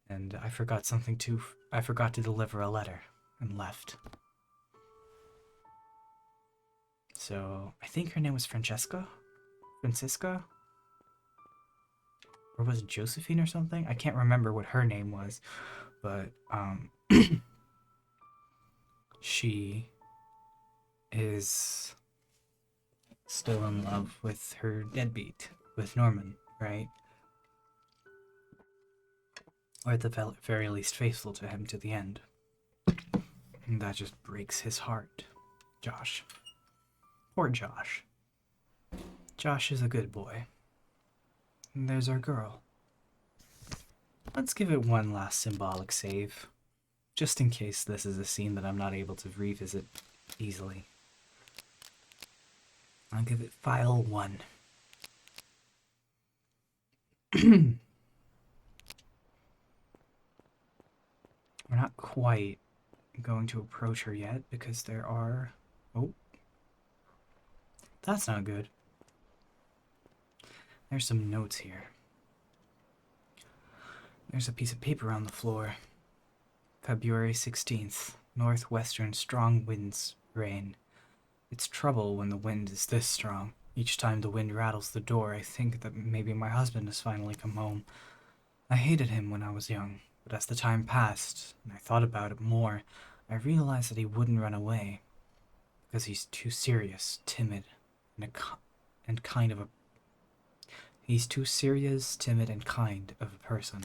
And I forgot to deliver a letter and left. So, I think her name was Francisca? or was it Josephine or something? I can't remember what her name was, but she is still in love with her deadbeat, with Norman, right? Or at the very least faithful to him to the end. And that just breaks his heart. Josh. Poor Josh. Josh is a good boy. And there's our girl. Let's give it one last symbolic save, just in case this is a scene that I'm not able to revisit easily. I'll give it file 1. We're not quite going to approach her yet because there are... Oh. That's not good. There's some notes here. There's a piece of paper on the floor. February 16th. Northwestern strong winds, rain. It's trouble when the wind is this strong. Each time the wind rattles the door, I think that maybe my husband has finally come home. I hated him when I was young, but as the time passed, and I thought about it more, I realized that he wouldn't run away. Because he's too serious, timid, and kind of a... He's too serious, timid, and kind of a person.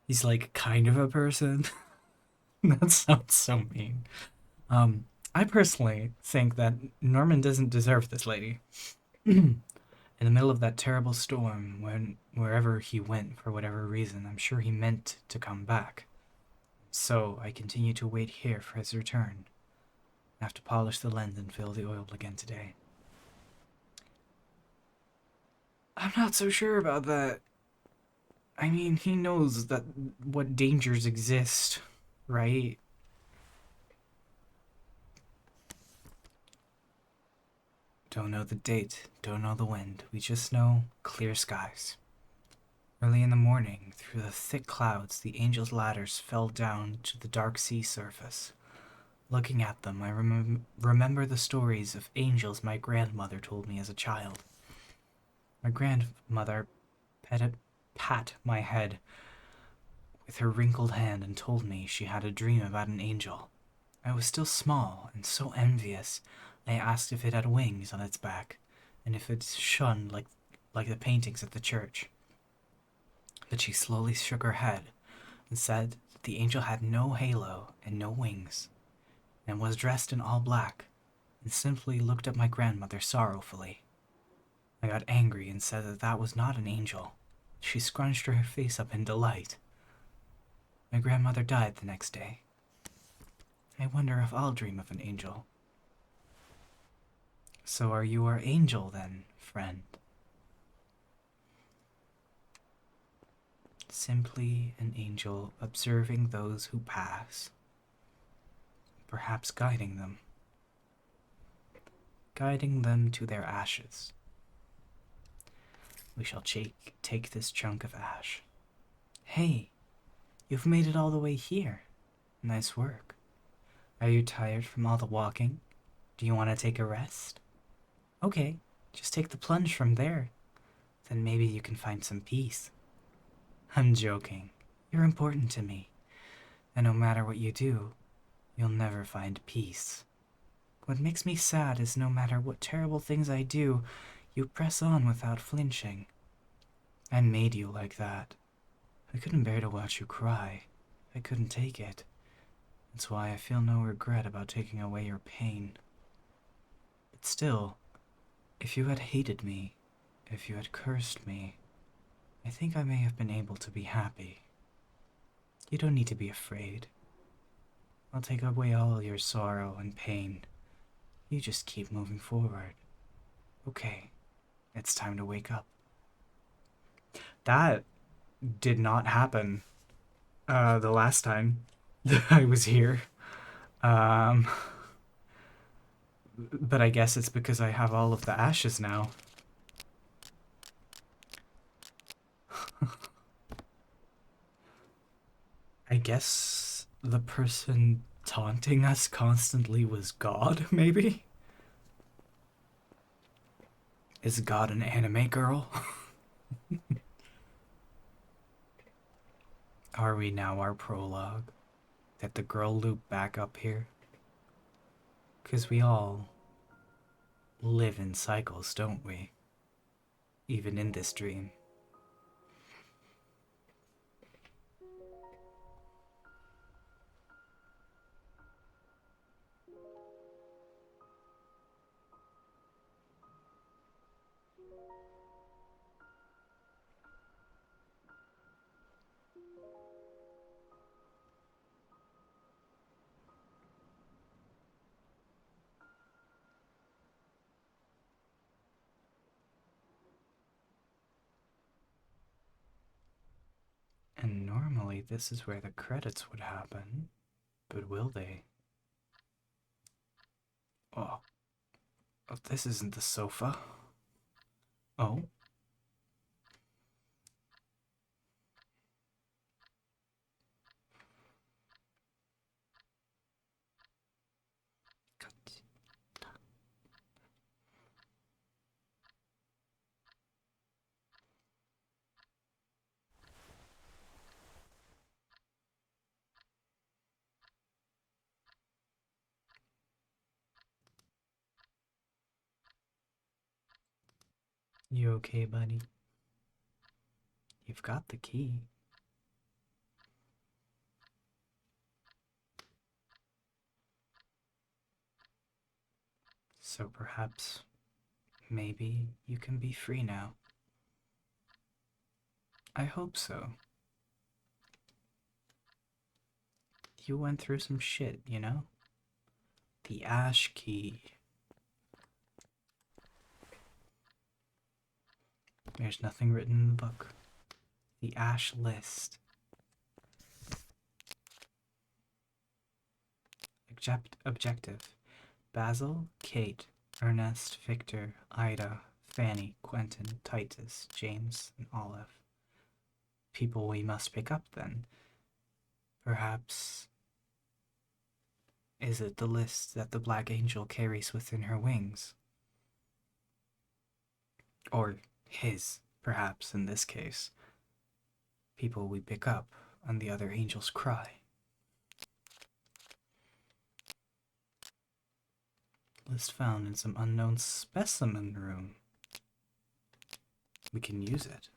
He's like kind of a person. That sounds so mean. I personally think that Norman doesn't deserve this lady. In the middle of that terrible storm, wherever he went for whatever reason, I'm sure he meant to come back. So I continue to wait here for his return. I have to polish the lens and fill the oil again today. I'm not so sure about that. I mean, he knows that what dangers exist, right? Don't know the date, don't know the wind. We just know clear skies. Early in the morning, through the thick clouds, the angels' ladders fell down to the dark sea surface. Looking at them, I remember the stories of angels my grandmother told me as a child. My grandmother pat my head with her wrinkled hand and told me she had a dream about an angel. I was still small and so envious. I asked if it had wings on its back, and if it shone like the paintings at the church. But she slowly shook her head and said that the angel had no halo and no wings, and was dressed in all black, and simply looked at my grandmother sorrowfully. I got angry and said that that was not an angel. She scrunched her face up in delight. My grandmother died the next day. I wonder if I'll dream of an angel. So are you our angel then, friend? Simply an angel observing those who pass, perhaps guiding them to their ashes. We shall take this chunk of ash. Hey, you've made it all the way here. Nice work. Are you tired from all the walking? Do you want to take a rest? Okay, just take the plunge from there. Then maybe you can find some peace. I'm joking. You're important to me. And no matter what you do, you'll never find peace. What makes me sad is no matter what terrible things I do, you press on without flinching. I made you like that. I couldn't bear to watch you cry. I couldn't take it. That's why I feel no regret about taking away your pain. But still, if you had hated me, if you had cursed me, I think I may have been able to be happy. You don't need to be afraid. I'll take away all your sorrow and pain. You just keep moving forward. Okay, it's time to wake up. That did not happen the last time that I was here. But I guess it's because I have all of the ashes now. I guess the person taunting us constantly was God, maybe? Is God an anime girl? Are we now our prologue? Did the girl loop back up here? 'Cause we all live in cycles, don't we? Even in this dream. And normally this is where the credits would happen, but will they? Oh, this isn't the sofa. Oh. You okay, buddy? You've got the key. So perhaps, maybe you can be free now. I hope so. You went through some shit, you know? The Ash Key. There's nothing written in the book. The Ash List. Objective. Basil, Kate, Ernest, Victor, Ida, Fanny, Quentin, Titus, James, and Olive. People we must pick up then. Perhaps... Is it the list that the Black Angel carries within her wings? Or his, perhaps, in this case. People we pick up, and the other angels cry. List found in some unknown specimen room. We can use it.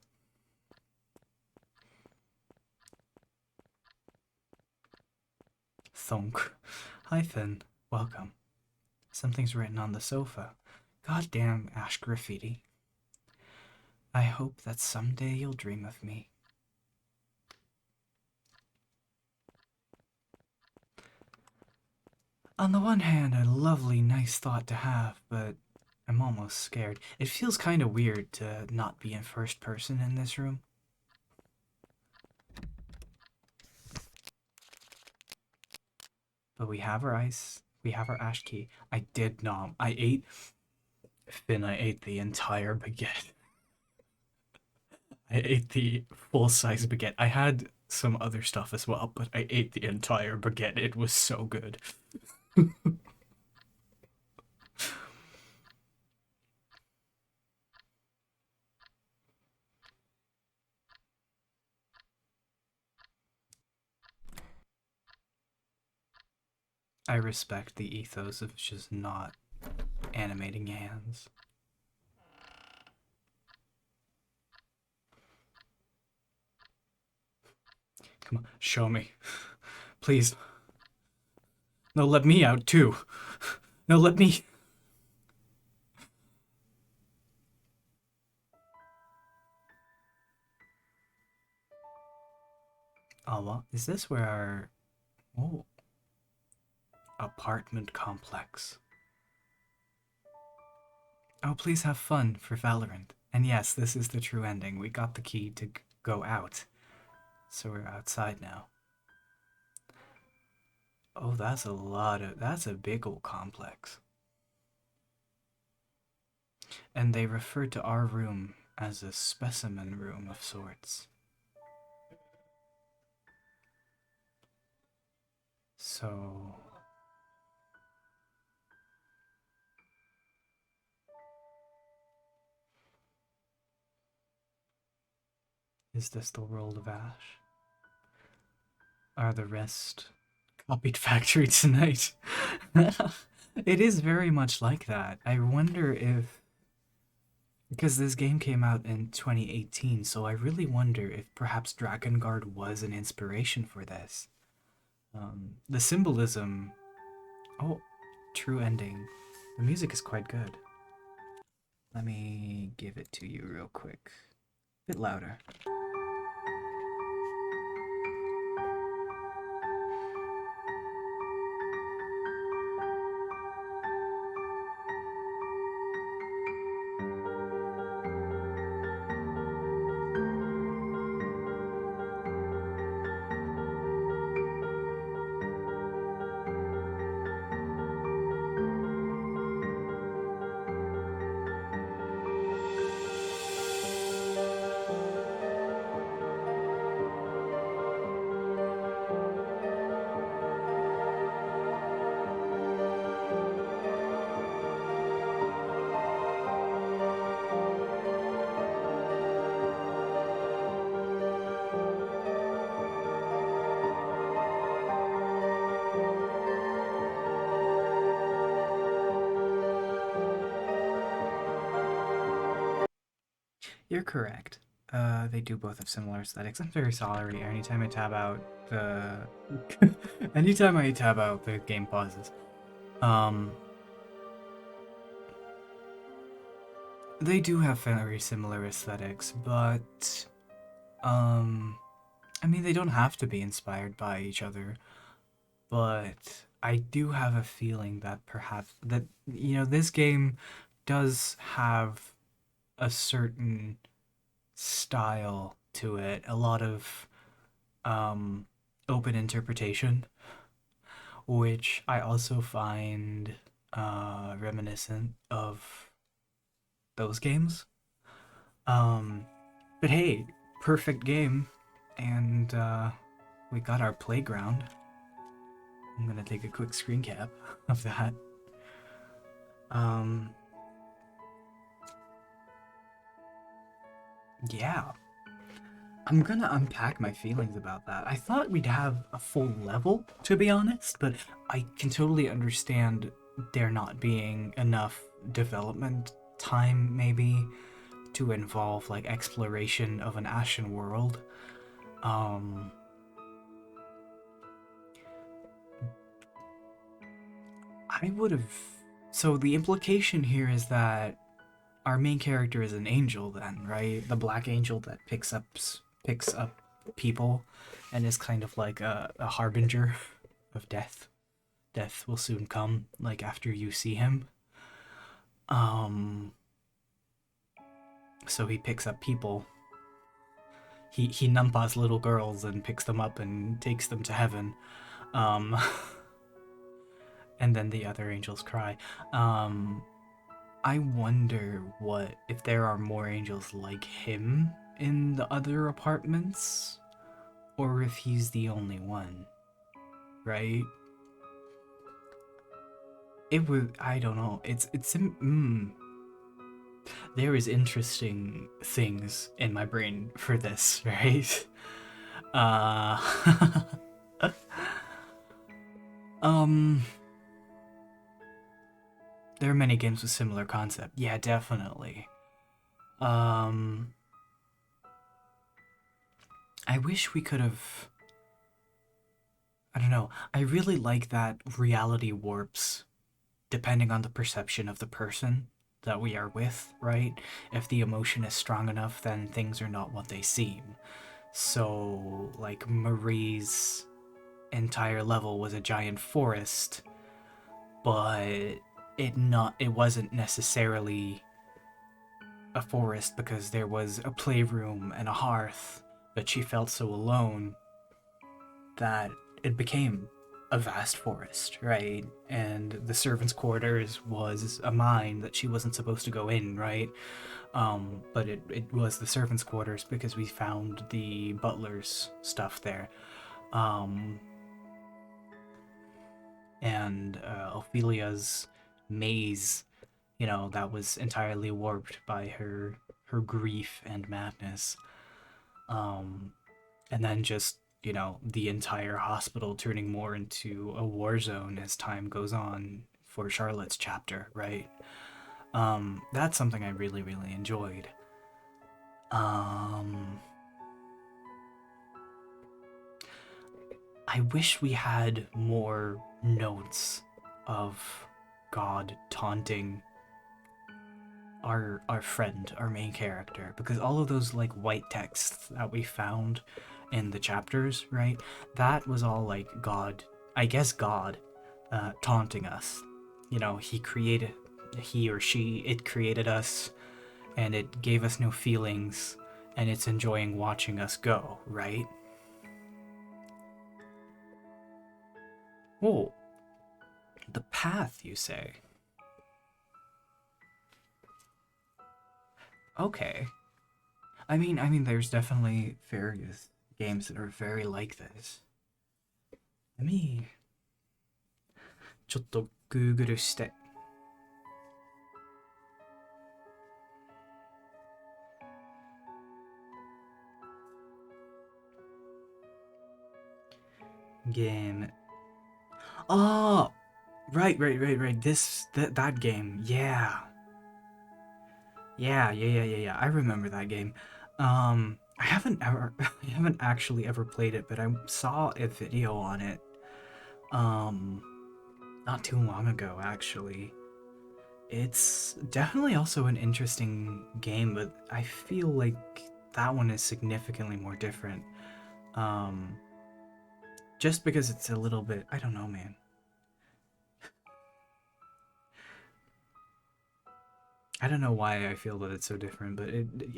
Thunk. Hi, Finn. Welcome. Something's written on the sofa. Goddamn ash graffiti. I hope that someday you'll dream of me. On the one hand, a lovely, nice thought to have, but I'm almost scared. It feels kind of weird to not be in first person in this room. But we have our ash key. I did nom. I ate the entire baguette. I ate the full-size baguette. I had some other stuff as well, but I ate the entire baguette. It was so good. I respect the ethos of just not animating hands. Come on, show me. Please. No, let me out too. No, let me. Oh, well, is this where our... Oh. Apartment complex. Oh, please have fun for Valorant. And yes, this is the true ending. We got the key to go out. So we're outside now. Oh, that's a big old complex. And they referred to our room as a specimen room of sorts. So... Is this the world of Ash? Are the rest copied factory tonight? It is very much like that. I wonder if, because this game came out in 2018, so I really wonder if perhaps Drakengard was an inspiration for this. The symbolism. Oh, true ending. The music is quite good. Let me give it to you real quick. A bit louder. You're correct. They do both have similar aesthetics. I'm very sorry. Anytime I tab out the, anytime I tab out, the game pauses. They do have very similar aesthetics, but I mean, they don't have to be inspired by each other. But I do have a feeling that perhaps that this game does have a certain style to it, a lot of open interpretation, which I also find reminiscent of those games. But hey, perfect game, and we got our playground. I'm gonna take a quick screen cap of that. Yeah. I'm gonna unpack my feelings about that. I thought we'd have a full level, to be honest, but I can totally understand there not being enough development time, maybe, to involve like exploration of an Ashen world. I would have. So the implication here is that our main character is an angel, then, right? The black angel that picks up people, and is kind of like a harbinger of death. Death will soon come, like after you see him. So he picks up people. He numpas little girls and picks them up and takes them to heaven. And then the other angels cry. I wonder if there are more angels like him in the other apartments, or if he's the only one, right? I don't know. There is interesting things in my brain for this, right? Uh, there are many games with similar concept. Yeah, definitely. I wish we could have. I don't know. I really like that reality warps depending on the perception of the person that we are with, right? If the emotion is strong enough, then things are not what they seem. So, like, Marie's entire level was a giant forest, but it wasn't necessarily a forest because there was a playroom and a hearth, but she felt so alone that it became a vast forest, right? And the servants' quarters was a mine that she wasn't supposed to go in, right? But it was the servants' quarters because we found the butler's stuff there. And Ophelia's maze, that was entirely warped by her grief and madness. And then just, you know, the entire hospital turning more into a war zone as time goes on for Charlotte's chapter, right? That's something I really, really enjoyed. I wish we had more notes of God taunting our friend, our main character, because all of those like white texts that we found in the chapters, right? That was all like God, I guess God, taunting us. You know, he or she, it created us, and it gave us no feelings, and it's enjoying watching us go, right? Oh, the path, you say? Okay. I mean, there's definitely various games that are very like this. Let me ちょっと Google してゲーム Oh, right. That game. Yeah. Yeah. I remember that game. I haven't actually ever played it, but I saw a video on it. Um, not too long ago, actually. It's definitely also an interesting game, but I feel like that one is significantly more different. Um, just because it's a little bit, I don't know, man. I don't know why I feel that it's so different, but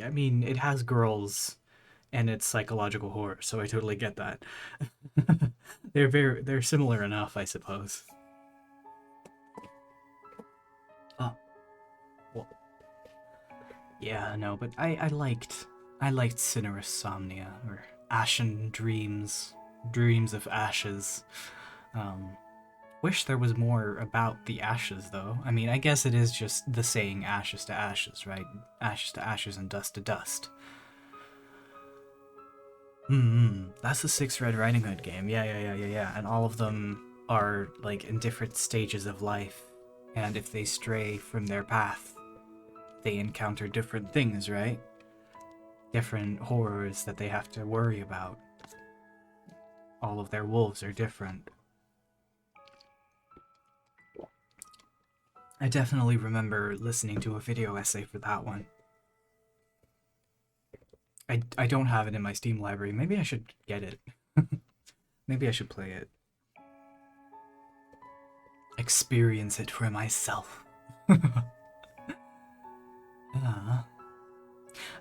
I mean, it has girls and it's psychological horror, so I totally get that. They're similar enough, I suppose. Oh, well, yeah, no, but I liked Cineris Somnia or Ashen Dreams, Dreams of Ashes. Um, wish there was more about the ashes, though. I mean, I guess it is just the saying ashes to ashes, right? Ashes to ashes and dust to dust. That's the 6 Red Riding Hood game. Yeah. And all of them are, like, in different stages of life. And if they stray from their path, they encounter different things, right? Different horrors that they have to worry about. All of their wolves are different. I definitely remember listening to a video essay for that one. I don't have it in my Steam library. Maybe I should get it. Maybe I should play it. Experience it for myself.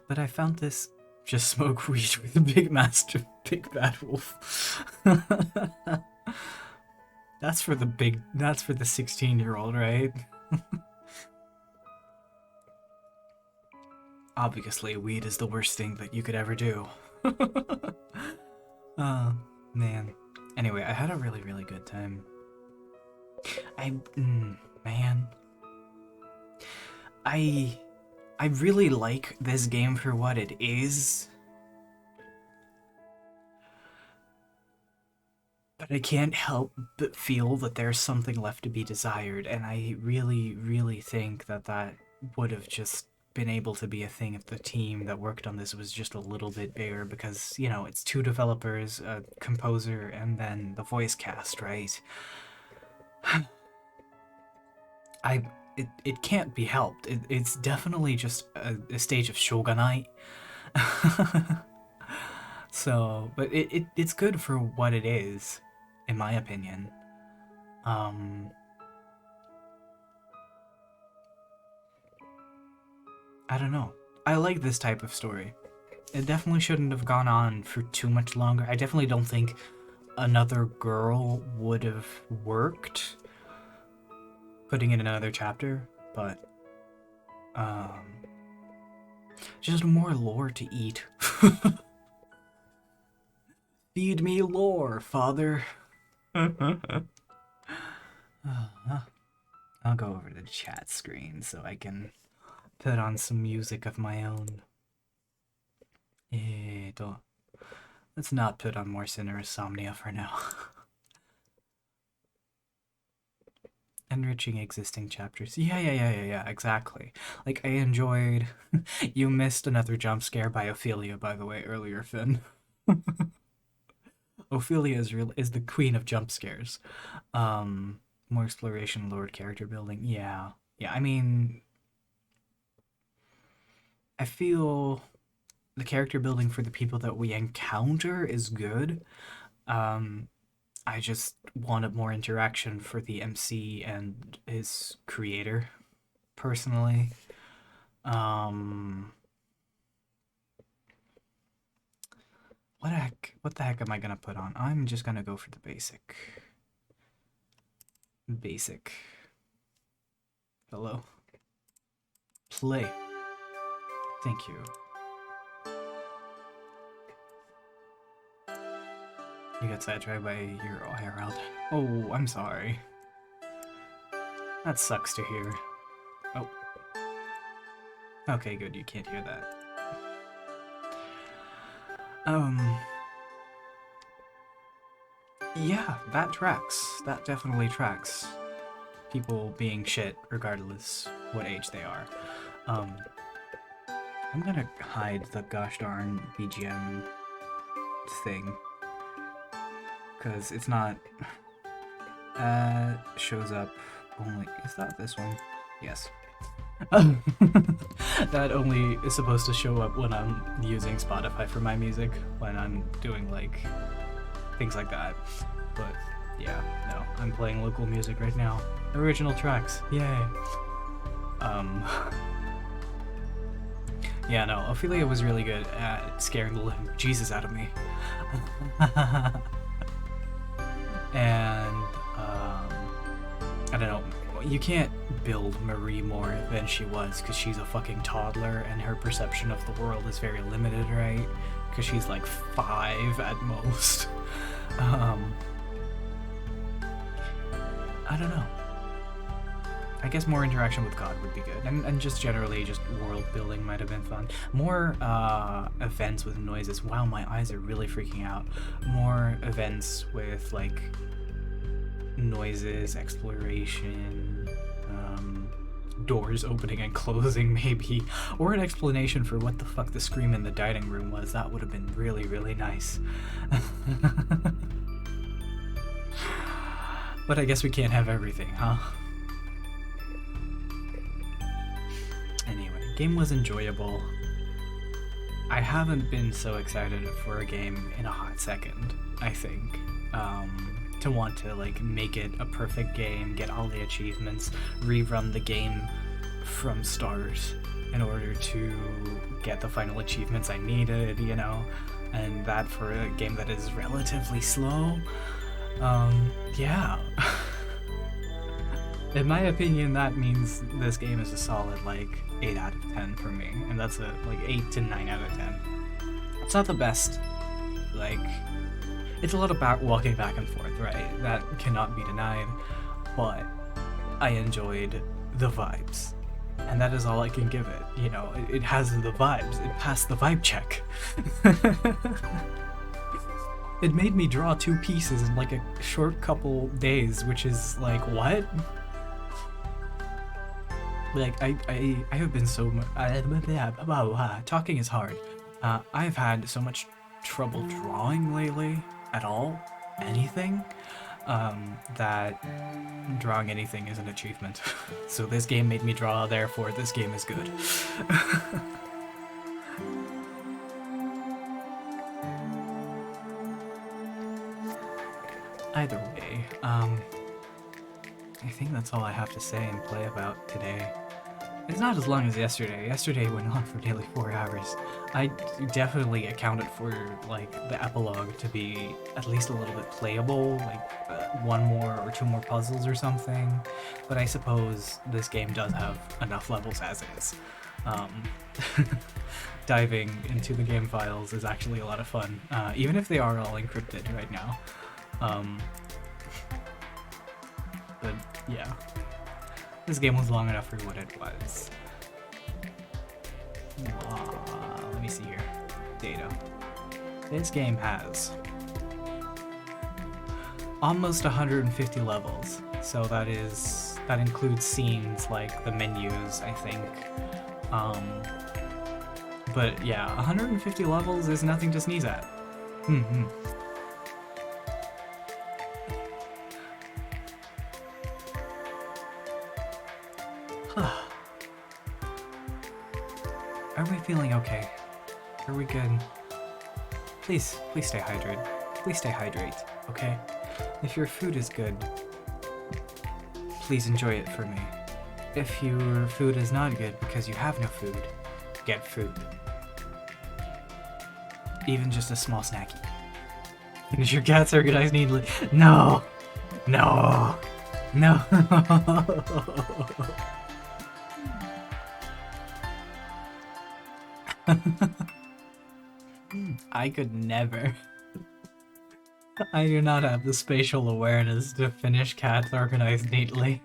But I found this. Just smoke weed with a big master, big bad wolf. That's for the 16-year-old, right? Obviously, weed is the worst thing that you could ever do. Oh, man. Anyway, I had a really, really good time. Man. I really like this game for what it is. But I can't help but feel that there's something left to be desired, and I really, really think that would have just been able to be a thing if the team that worked on this was just a little bit bigger, because, you know, it's 2 developers, a composer, and then the voice cast, right? It can't be helped. It's definitely just a stage of shogunai. So, but it's good for what it is, in my opinion. I don't know. I like this type of story. It definitely shouldn't have gone on for too much longer. I definitely don't think another girl would have worked putting in another chapter, but just more lore to eat. Feed me lore, father. I'll go over to the chat screen so I can put on some music of my own. Let's not put on more Cineris Somnia for now. Enriching existing chapters. Yeah, exactly. Like, I enjoyed... You missed another jump scare by Ophelia, by the way, earlier, Finn. Ophelia is the queen of jump scares. More exploration, lowered character building. Yeah. Yeah, I mean... I feel the character building for the people that we encounter is good. I just wanted more interaction for the MC and his creator, personally. What the heck am I gonna put on? I'm just gonna go for the basic. Basic. Hello. Play. Thank you. You got sidetracked by your Herald. Oh, I'm sorry. That sucks to hear. Oh. Okay, good, you can't hear that. Yeah, that tracks. That definitely tracks. People being shit regardless what age they are. I'm gonna hide the gosh darn BGM thing. Because it's not... shows up only... Is that this one? Yes. That only is supposed to show up when I'm using Spotify for my music, when I'm doing, like, things like that. But, yeah, no. I'm playing local music right now. Original tracks. Yay! Yeah, no, Ophelia was really good at scaring the living Jesus out of me. And, I don't know, you can't build Marie more than she was, because she's a fucking toddler, and her perception of the world is very limited, right? Because she's like 5 at most. I don't know. I guess more interaction with God would be good, and just generally, just world building might have been fun. More events with noises. Wow, my eyes are really freaking out. More events with like noises, exploration, doors opening and closing maybe, or an explanation for what the fuck the scream in the dining room was. That would have been really, really nice. But I guess we can't have everything, huh? Anyway, game was enjoyable. I haven't been so excited for a game in a hot second, I think. To want to like make it a perfect game, get all the achievements, rerun the game from start in order to get the final achievements I needed, you know, and that for a game that is relatively slow. Yeah. In my opinion, that means this game is a solid like 8 out of 10 for me, and that's a like 8 to 9 out of 10. It's not the best, like, it's a lot about walking back and forth, right? That cannot be denied, but I enjoyed the vibes, and that is all I can give it. You know, it has the vibes. It passed the vibe check. It made me draw 2 pieces in like a short couple days, which is like, what? Like, I have been so much... talking is hard. I've had so much trouble drawing lately, at all, anything, that drawing anything is an achievement. So this game made me draw, therefore this game is good. Either way, I think that's all I have to say and play about today. It's not as long as yesterday. Yesterday went on for nearly 4 hours. I definitely accounted for, like, the epilogue to be at least a little bit playable, like 1 more or 2 more puzzles or something. But I suppose this game does have enough levels as is. Diving into the game files is actually a lot of fun, even if they are all encrypted right now. But yeah, this game was long enough for what it was. Let me see here. data. This game has almost 150 levels, so that includes scenes like the menus, I think. But yeah, 150 levels is nothing to sneeze at. Are we feeling okay? Are we good? Please stay hydrated. Please stay hydrated, okay? If your food is good, please enjoy it for me. If your food is not good because you have no food, get food. Even just a small snacky. Finish your cat's organized neatly. No! No! No! I could never. I do not have the spatial awareness to finish cats organized neatly.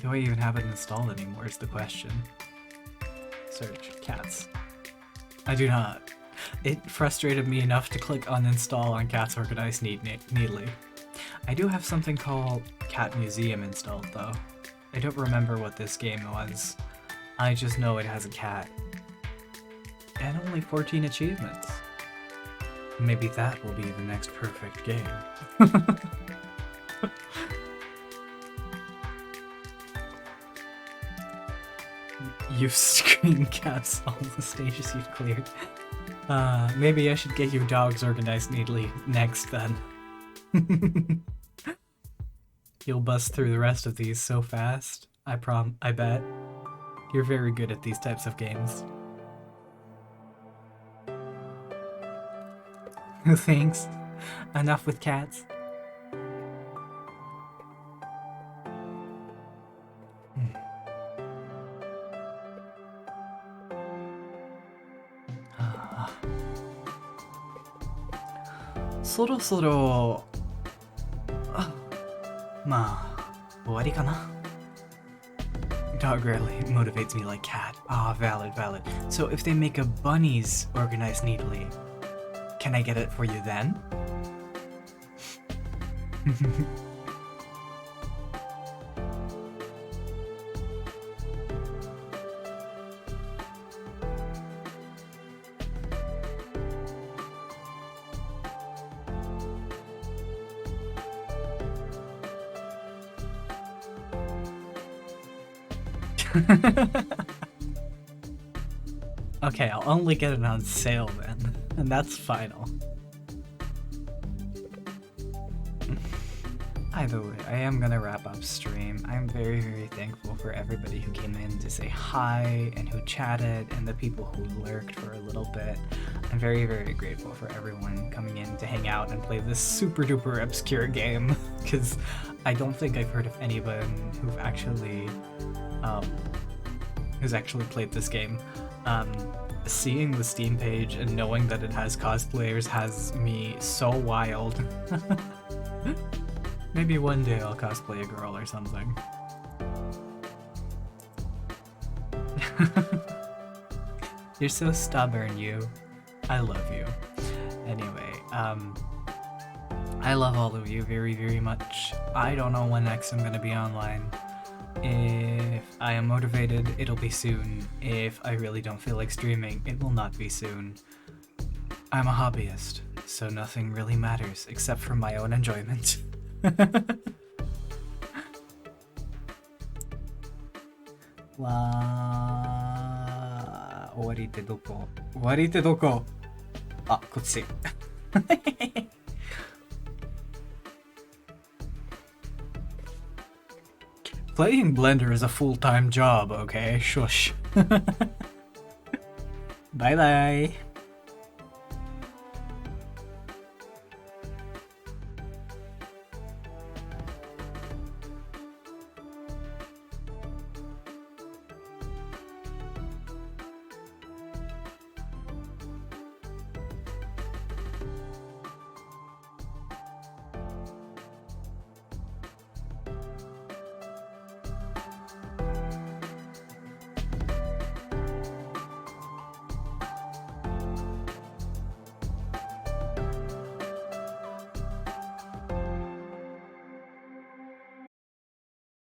Do I even have it installed anymore is the question. Search cats. I do not. It frustrated me enough to click uninstall on cats organized neatly. I do have something called Cat Museum installed though. I don't remember what this game was. I just know it has a cat. And only 14 achievements. Maybe that will be the next perfect game. You've screen caps all the stages you've cleared. Maybe I should get your dogs organized neatly next then. You'll bust through the rest of these so fast. I bet. You're very good at these types of games. Thanks. Enough with cats. Sorosoro... まあ、終わりかな? Dog rarely motivates me like cat. Ah, valid. So if they make a bunnies organized neatly, can I get it for you then? Okay, I'll only get it on sale then, and that's final. Either way, I am gonna wrap up stream. I'm very, very thankful for everybody who came in to say hi and who chatted and the people who lurked for a little bit. I'm very, very grateful for everyone coming in to hang out and play this super duper obscure game, because I don't think I've heard of anyone who's actually played this game. Seeing the Steam page and knowing that it has cosplayers has me so wild. Maybe one day I'll cosplay a girl or something. You're so stubborn, you. I love you. Anyway, I love all of you very, very much. I don't know when next I'm gonna be online. If I am motivated, it'll be soon. If I really don't feel like streaming, it will not be soon. I'm a hobbyist, so nothing really matters except for my own enjoyment.終わりってどこ? 終わりってどこ? あ、こっち. Playing Blender is a full-time job, okay? Shush. Bye bye.